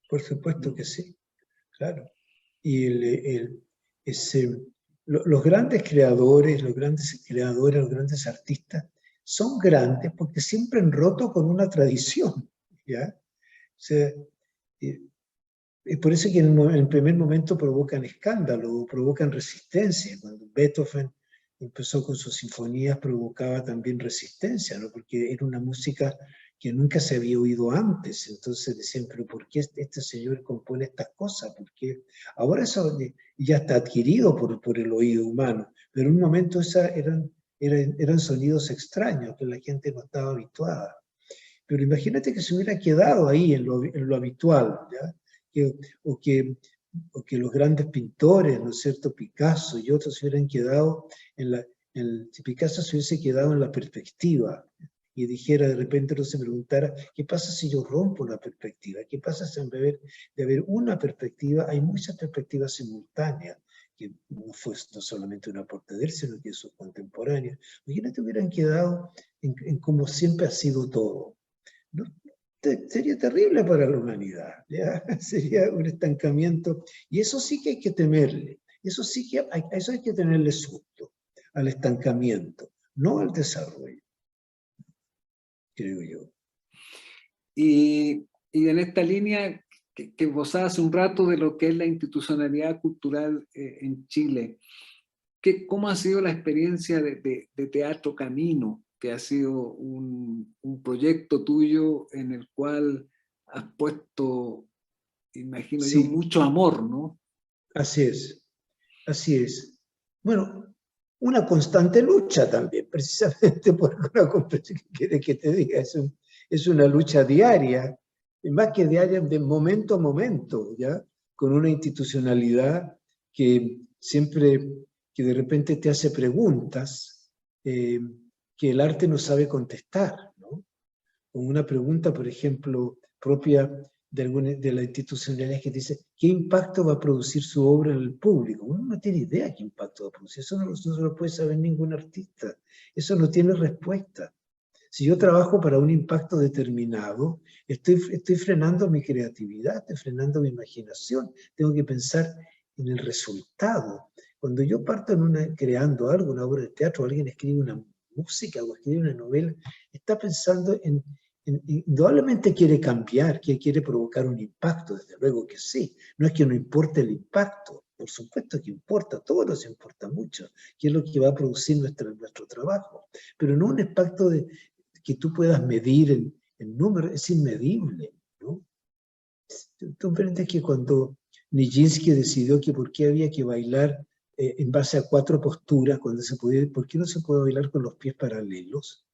por supuesto que sí, claro. Y los grandes creadores, los grandes artistas, son grandes porque siempre han roto con una tradición, ¿ya? O sea, es por eso que en el primer momento provocan escándalo, provocan resistencia. Cuando Beethoven empezó con sus sinfonías provocaba también resistencia, ¿no? Porque era una música que nunca se había oído antes. Entonces decían, pero ¿por qué este señor compone estas cosas? Porque ahora eso ya está adquirido por el oído humano, pero en un momento eran sonidos extraños que la gente no estaba habituada. Pero imagínate que se hubiera quedado ahí en lo habitual, ¿ya? O que los grandes pintores, ¿no es cierto?, Picasso y otros se hubieran quedado si Picasso se hubiese quedado en la perspectiva y dijera, de repente no se preguntara, ¿qué pasa si yo rompo la perspectiva? ¿Qué pasa si en vez de haber una perspectiva, hay muchas perspectivas simultáneas? Que no solamente un aporte de él, sino que sus contemporáneos. Imagínate, hubieran quedado en como siempre ha sido todo. ¿No? Sería terrible para la humanidad, ¿ya? Sería un estancamiento, y eso sí que hay que temerle, eso hay que tenerle susto, al estancamiento, no al desarrollo, creo yo. Y en esta línea que vos hace un rato de lo que es la institucionalidad cultural en Chile, ¿cómo ha sido la experiencia de Teatro Camino, que ha sido un proyecto tuyo en el cual has puesto, imagino yo, Sí, mucho amor, ¿no? así es, así es. Bueno, una constante lucha también, precisamente por una cosa que quiere que te diga, es una lucha diaria, más que diaria, de momento a momento, ¿ya? Con una institucionalidad que siempre, que de repente te hace preguntas que el arte no sabe contestar, ¿no? Con una pregunta, por ejemplo, propia de la institucionalidad que dice, ¿qué impacto va a producir su obra en el público? Uno no tiene idea qué impacto va a producir, eso no se lo puede saber ningún artista, eso no tiene respuesta. Si yo trabajo para un impacto determinado, estoy frenando mi creatividad, estoy frenando mi imaginación, tengo que pensar en el resultado. Cuando yo parto creando algo, una obra de teatro, alguien escribe una música o escribe una novela, está pensando indudablemente quiere cambiar, que quiere provocar un impacto, desde luego que sí. No es que no importe el impacto, por supuesto que importa, a todos nos importa mucho, qué es lo que va a producir nuestro trabajo, pero no un impacto que tú puedas medir en número, es inmedible, ¿no? Tú comprendes que cuando Nijinsky decidió que por qué había que bailar en base a 4 posturas, ¿por qué no se puede bailar con los pies paralelos?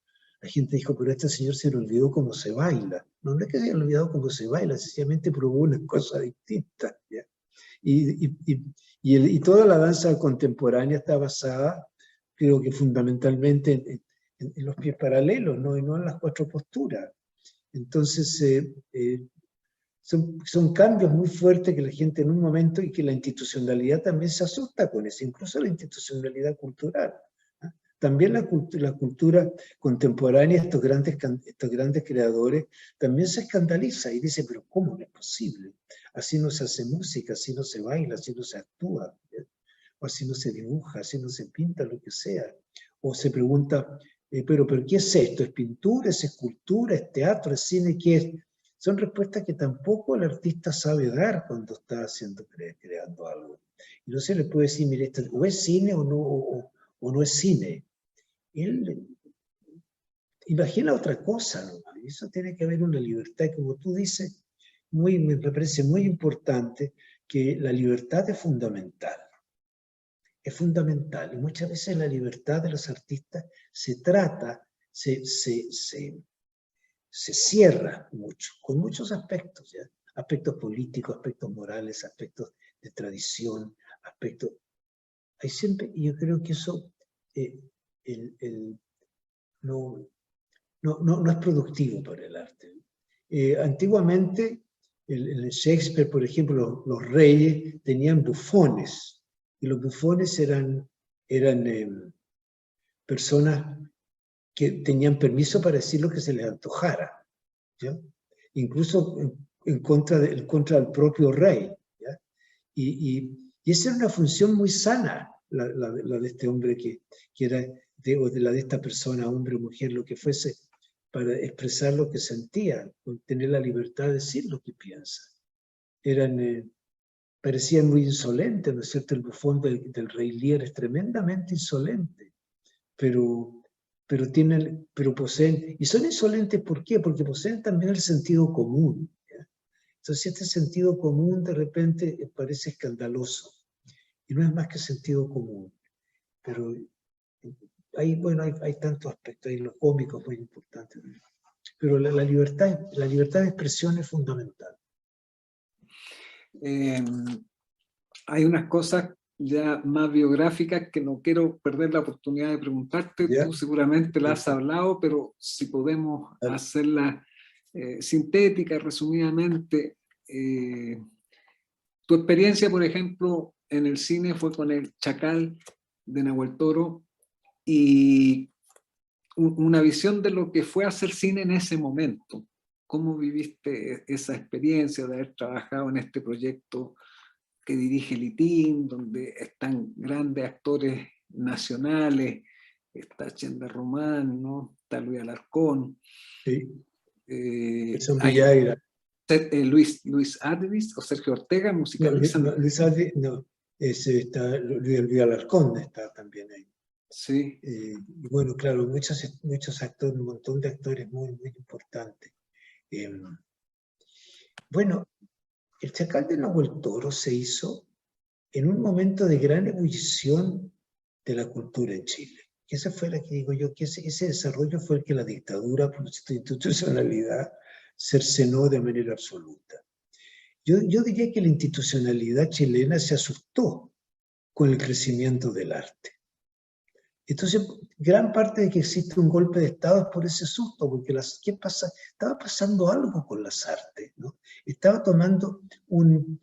La gente dijo, pero a este señor se le olvidó cómo se baila. No, no es que se haya olvidado cómo se baila, sencillamente probó una cosa distinta, ¿ya? Y toda la danza contemporánea está basada, creo que fundamentalmente, en los pies paralelos, ¿no? Y no en las 4 posturas. Entonces, son cambios muy fuertes que la gente en un momento, y que la institucionalidad también se asusta con eso, incluso la institucionalidad cultural, ¿eh? también la cultura contemporánea, estos grandes creadores, también se escandaliza y dice, pero ¿cómo no es posible? Así no se hace música, así no se baila, así no se actúa, o así no se dibuja, así no se pinta, lo que sea. O se pregunta, pero ¿qué es esto? ¿Es pintura, es escultura, es teatro, es cine? ¿Qué es? Son respuestas que tampoco el artista sabe dar cuando está creando algo. Y no se le puede decir, mire, esto o es cine o no es cine. Él imagina otra cosa, ¿no? Eso tiene que haber una libertad, y como tú dices, me parece muy importante que la libertad es fundamental. Es fundamental. Y muchas veces la libertad de los artistas se cierra mucho, con muchos aspectos, ¿ya? Aspectos políticos, aspectos morales, aspectos de tradición, aspectos... Hay siempre, y yo creo que eso no es productivo para el arte. Antiguamente, en Shakespeare, por ejemplo, los reyes tenían bufones, y los bufones eran personas que tenían permiso para decir lo que se les antojara, ¿ya? Incluso en contra del propio rey, ¿ya? Y esa era una función muy sana, la de este hombre que era, o de la de esta persona, hombre o mujer, lo que fuese, para expresar lo que sentía, tener la libertad de decir lo que piensa. Parecían muy insolentes, ¿no es cierto? El bufón del rey Lear es tremendamente insolente, pero poseen, y son insolentes, ¿por qué? Porque poseen también el sentido común, ¿ya? Entonces este sentido común de repente parece escandaloso, y no es más que sentido común, pero hay tantos aspectos, hay lo cómico muy importante, pero la libertad de expresión es fundamental. Hay unas cosas ya más biográficas que no quiero perder la oportunidad de preguntarte. ¿Ya? Tú seguramente la has hablado, pero si podemos hacerla sintética, resumidamente. Tu experiencia, por ejemplo, en el cine fue con El Chacal de Nahuel Toro, y una visión de lo que fue hacer cine en ese momento. ¿Cómo viviste esa experiencia de haber trabajado en este proyecto que dirige Litín, donde están grandes actores nacionales? Está Chenda Román, ¿no? Está Luis Alarcón. Sí. Son Hay Villagra. Luis Advis o Sergio Ortega musicalizan. No, Luis Advis, no. Está Luis Alarcón, está también ahí. Sí. Y bueno, claro, muchos actores, un montón de actores muy, muy importantes. Bueno, El Chacal de Nahuel Toro se hizo en un momento de gran ebullición de la cultura en Chile. Y esa fue la que digo yo, que ese desarrollo fue el que la dictadura, por su institucionalidad, cercenó de manera absoluta. Yo diría que la institucionalidad chilena se asustó con el crecimiento del arte. Entonces, gran parte de que existe un golpe de Estado es por ese susto, porque ¿qué pasa? Estaba pasando algo con las artes, ¿no? Estaba tomando un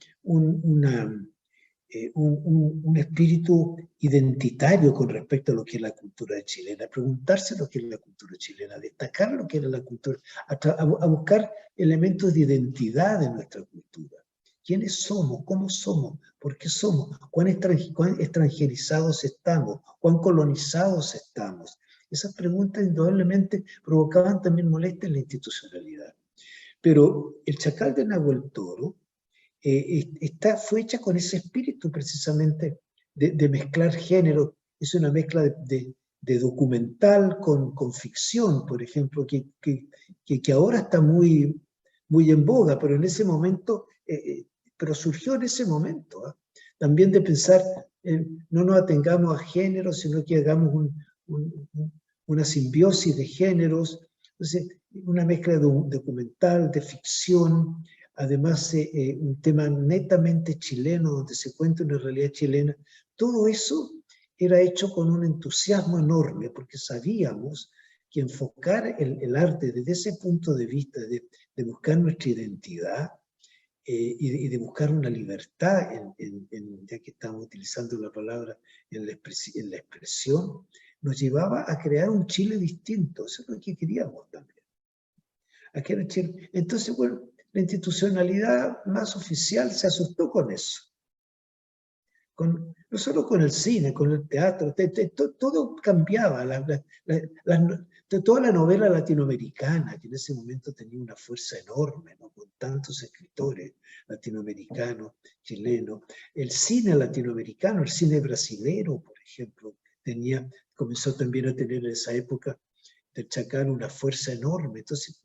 espíritu identitario con respecto a lo que es la cultura chilena, preguntarse lo que es la cultura chilena, destacar lo que era la cultura, a buscar elementos de identidad de nuestra cultura. ¿Quiénes somos? ¿Cómo somos? ¿Por qué somos? ¿Cuán extranjerizados estamos? ¿Cuán colonizados estamos? Esas preguntas indudablemente provocaban también molestia en la institucionalidad. Pero El Chacal de Nahuel Toro fue hecha con ese espíritu precisamente de mezclar géneros. Es una mezcla de documental con ficción, por ejemplo, que ahora está muy, muy en boga, pero en ese momento, pero surgió en ese momento, ¿eh? También de pensar, no nos atengamos a géneros, sino que hagamos una simbiosis de géneros. Entonces, una mezcla de documental, de ficción, además un tema netamente chileno, donde se cuenta una realidad chilena. Todo eso era hecho con un entusiasmo enorme, porque sabíamos que enfocar el arte desde ese punto de vista, de buscar nuestra identidad y de buscar una libertad, ya que estamos utilizando la palabra en la expresión, nos llevaba a crear un Chile distinto. Eso es lo que queríamos también. A crear Chile. Entonces, bueno, la institucionalidad más oficial se asustó con eso. No solo con el cine, con el teatro, todo cambiaba. Toda la novela latinoamericana, que en ese momento tenía una fuerza enorme, ¿no? Con tantos escritores latinoamericanos, chilenos. El cine latinoamericano, el cine brasilero, por ejemplo, comenzó también a tener en esa época del Chacán una fuerza enorme. Entonces,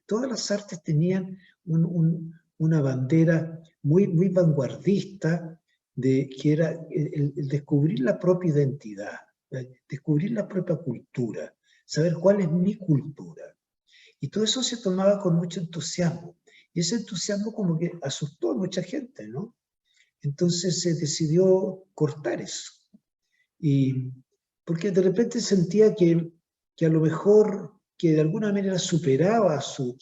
todas las artes tenían una bandera muy, muy vanguardista, que era el descubrir la propia identidad, descubrir la propia cultura, saber cuál es mi cultura. Y todo eso se tomaba con mucho entusiasmo. Y ese entusiasmo como que asustó a mucha gente, ¿no? Entonces se decidió cortar eso. Y porque de repente sentía que a lo mejor, que de alguna manera superaba su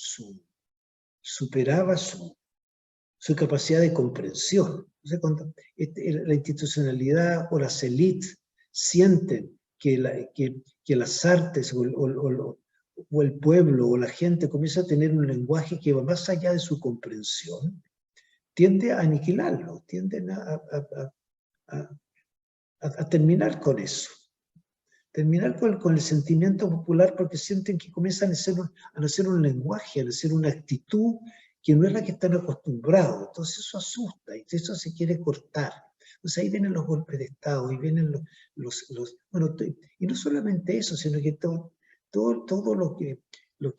capacidad de comprensión. O sea, cuando la institucionalidad o las élites sienten que las artes o el pueblo o la gente comienza a tener un lenguaje que va más allá de su comprensión, tiende a aniquilarlo, tienden a terminar con eso. Terminar con el sentimiento popular, porque sienten que comienzan a nacer un lenguaje, a nacer una actitud que no es la que están acostumbrados. Entonces eso asusta y eso se quiere cortar. Entonces ahí vienen los golpes de Estado, y vienen bueno, y no solamente eso, sino que todo lo que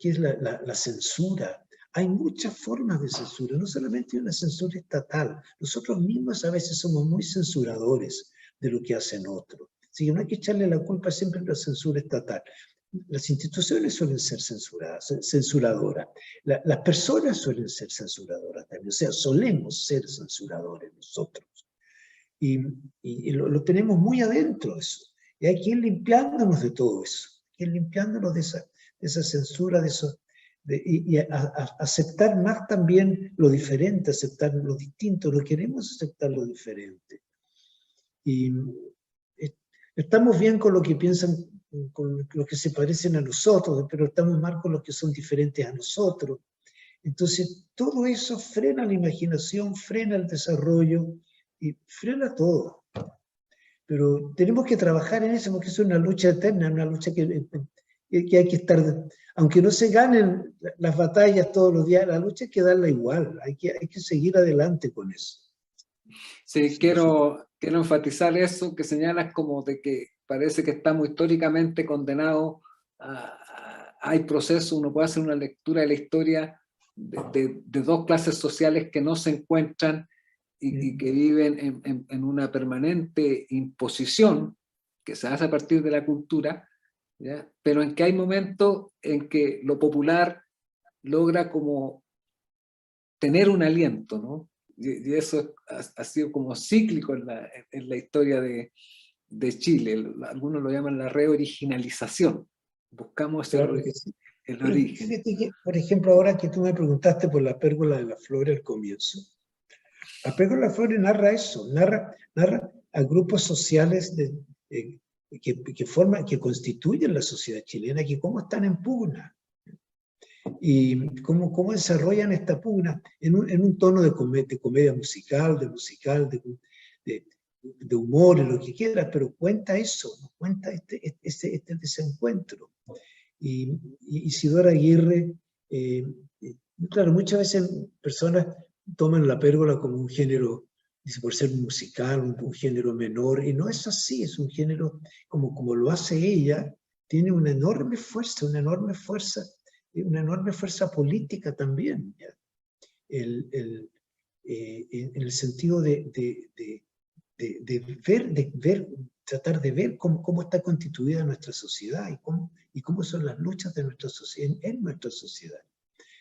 es la censura. Hay muchas formas de censura, no solamente una censura estatal. Nosotros mismos a veces somos muy censuradores de lo que hacen otros. Así que no hay que echarle la culpa siempre a la censura estatal. Las instituciones suelen ser censuradoras. Las personas suelen ser censuradoras también. O sea, solemos ser censuradores nosotros. Y lo tenemos muy adentro eso. Y hay que ir limpiándonos de todo eso. Hay que ir limpiándonos de esa censura, y aceptar más también lo diferente, aceptar lo distinto. No queremos aceptar lo diferente. Y estamos bien con lo que piensan, con los que se parecen a nosotros, pero estamos mal con los que son diferentes a nosotros. Entonces, todo eso frena la imaginación, frena el desarrollo y frena todo. Pero tenemos que trabajar en eso, porque es una lucha eterna, una lucha que hay que estar, aunque no se ganen las batallas todos los días, la lucha hay que darla igual, hay que seguir adelante con eso. Sí, quiero enfatizar eso que señalas, como de que parece que estamos históricamente condenados hay procesos. Uno puede hacer una lectura de la historia de dos clases sociales que no se encuentran y que viven en una permanente imposición que se hace a partir de la cultura, ¿ya? Pero en que hay momentos en que lo popular logra como tener un aliento, ¿no? Y eso ha sido como cíclico en la historia de Chile. Algunos lo llaman la reoriginalización. Buscamos Claro que sí. el origen. Fíjate que, por ejemplo, ahora que tú me preguntaste por la pérgola de las flores al comienzo, la pérgola de las flores narra eso, narra a grupos sociales que constituyen la sociedad chilena, que cómo están en pugna. Y cómo desarrollan esta pugna en un tono de comedia musical, de humor, lo que quieras, pero cuenta eso, cuenta este desencuentro. Y Isidora Aguirre, claro, muchas veces personas toman la pérgola como un género, dice, por ser musical, un género menor, y no es así, es un género, como lo hace ella, tiene una enorme fuerza política también, ¿ya? En el sentido de tratar de ver cómo está constituida nuestra sociedad y cómo son las luchas de nuestra sociedad, en nuestra sociedad.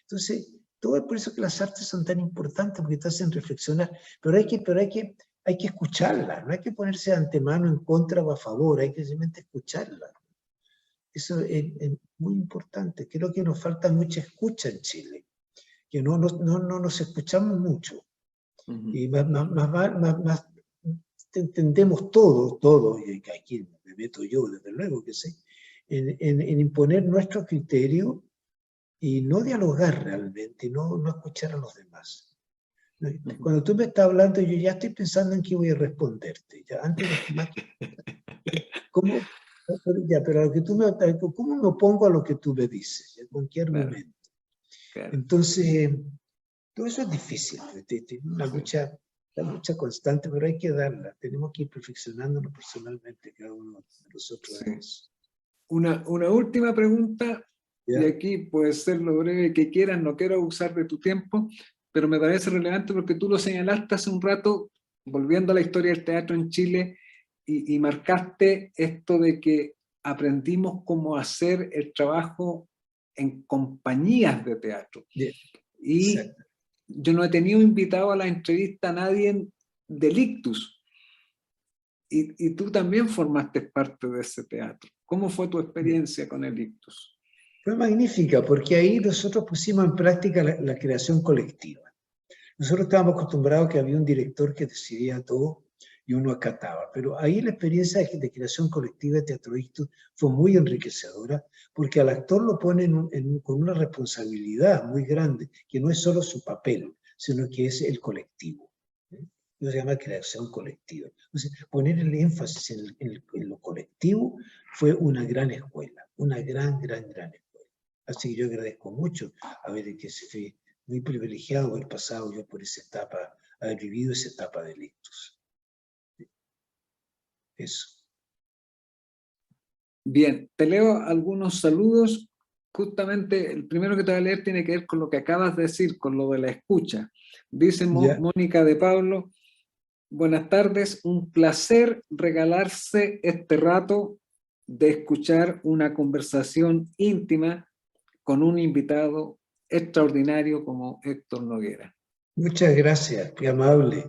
Entonces, todo es por eso que las artes son tan importantes, porque te hacen reflexionar, pero hay que escucharlas, no hay que ponerse de antemano en contra o a favor, hay que simplemente escucharlas. Eso es muy importante. Creo que nos falta mucha escucha en Chile, que no nos escuchamos mucho. Y entendemos todo, y aquí me meto yo, desde luego que sé, en imponer nuestro criterio y no dialogar realmente, no escuchar a los demás. Cuando tú me estás hablando, yo ya estoy pensando en qué voy a responderte. Ya, antes de más ¿cómo? Pero a lo que tú ¿cómo me opongo a lo que tú me dices? ¿Con qué Claro, argumento? claro. Entonces, todo eso es difícil, una lucha constante, pero hay que darla. Tenemos que ir perfeccionándonos personalmente, cada uno de nosotros en Sí. eso. Una última pregunta, y ¿Ya? aquí puede ser lo breve que quieras, no quiero abusar de tu tiempo, pero me parece relevante porque tú lo señalaste hace un rato, volviendo a la historia del teatro en Chile, y marcaste esto de que aprendimos cómo hacer el trabajo en compañías de teatro. Bien, Y exacto. yo no he tenido invitado a la entrevista a nadie del Ictus, y tú también formaste parte de ese teatro. ¿Cómo fue tu experiencia con el Ictus? Fue magnífica porque ahí nosotros pusimos en práctica la creación colectiva. Nosotros estábamos acostumbrados a que había un director que decidía todo y uno acataba, pero ahí la experiencia de creación colectiva de Teatro Ictus fue muy enriquecedora porque al actor lo pone con una responsabilidad muy grande, que no es solo su papel, sino que es el colectivo. Eso se llama creación colectiva. Entonces, poner el énfasis en lo colectivo fue una gran escuela, una gran escuela. Así que yo agradezco mucho haber que se fue muy privilegiado haber pasado yo por esa etapa, haber vivido esa etapa de Ictus. Eso. Bien, te leo algunos saludos. Justamente el primero que te voy a leer tiene que ver con lo que acabas de decir, con lo de la escucha. Dice Ya. Mónica de Pablo, buenas tardes, un placer regalarse este rato de escuchar una conversación íntima con un invitado extraordinario como Héctor Noguera. Muchas gracias, qué amable.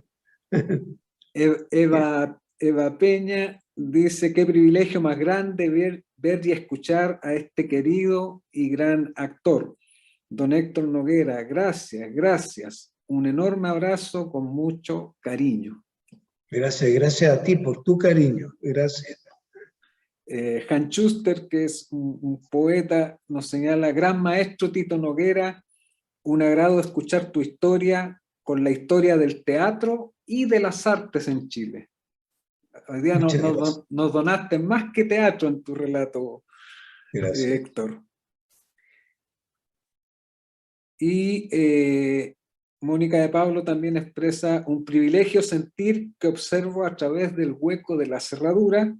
Eva Peña dice, qué privilegio más grande ver y escuchar a este querido y gran actor. Don Héctor Noguera, gracias. Un enorme abrazo con mucho cariño. Gracias a ti por tu cariño. Gracias. Han Schuster, que es un poeta, nos señala, gran maestro Tito Noguera, un agrado escuchar tu historia con la historia del teatro y de las artes en Chile. Hoy día Muchas gracias. nos donaste más que teatro en tu relato, Gracias. Héctor. Y Mónica de Pablo también expresa un privilegio sentir que observo a través del hueco de la cerradura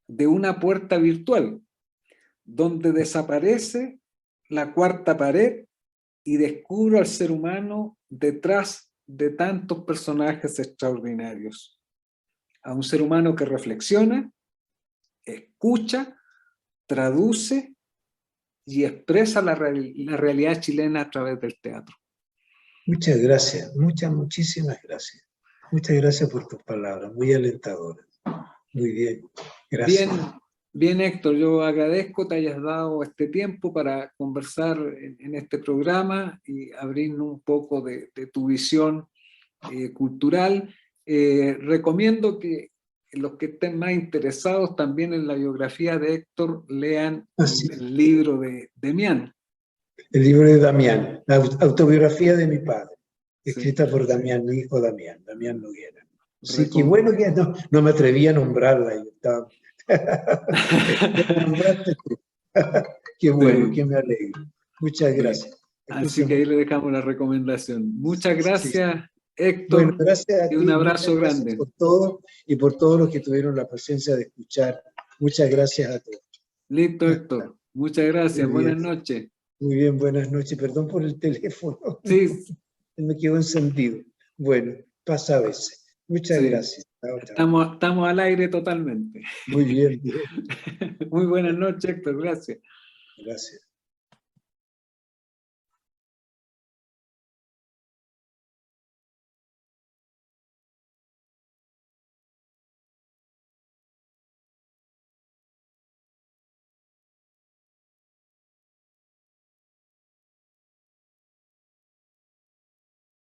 de una puerta virtual, donde desaparece la cuarta pared y descubro al ser humano detrás de tantos personajes extraordinarios. A un ser humano que reflexiona, escucha, traduce y expresa la realidad chilena a través del teatro. Muchas gracias. Muchísimas gracias. Muchas gracias por tus palabras, muy alentadoras. Muy bien. Gracias. Bien, Héctor, yo agradezco que hayas dado este tiempo para conversar en este programa y abrirnos un poco de tu visión cultural. Recomiendo que los que estén más interesados también en la biografía de Héctor lean el libro de Demián. El libro de Damián, la autobiografía de mi padre, Sí. escrita por Damián, mi hijo Damián Noguera. Sí, qué Recom bueno que no me atreví a nombrarla. Yo estaba... Pero nombraste tú. Qué bueno, sí, que me alegro. Muchas sí. gracias. Así Escucho que ahí mucho. le dejamos la recomendación. Muchas Sí. gracias, Bueno, Héctor, gracias a y un ti, muchas abrazo gracias grande. por todo y por todos los que tuvieron la paciencia de escuchar. Muchas gracias a todos. Listo, Héctor. Muchas gracias. Buenas noches. Muy bien, buenas noches. Perdón por el teléfono. Sí, Me quedó encendido. Bueno, pasa a veces. Muchas sí. gracias. Chao, chao. Estamos al aire totalmente. Muy bien, bien. Muy buenas noches, Héctor. Gracias. Gracias.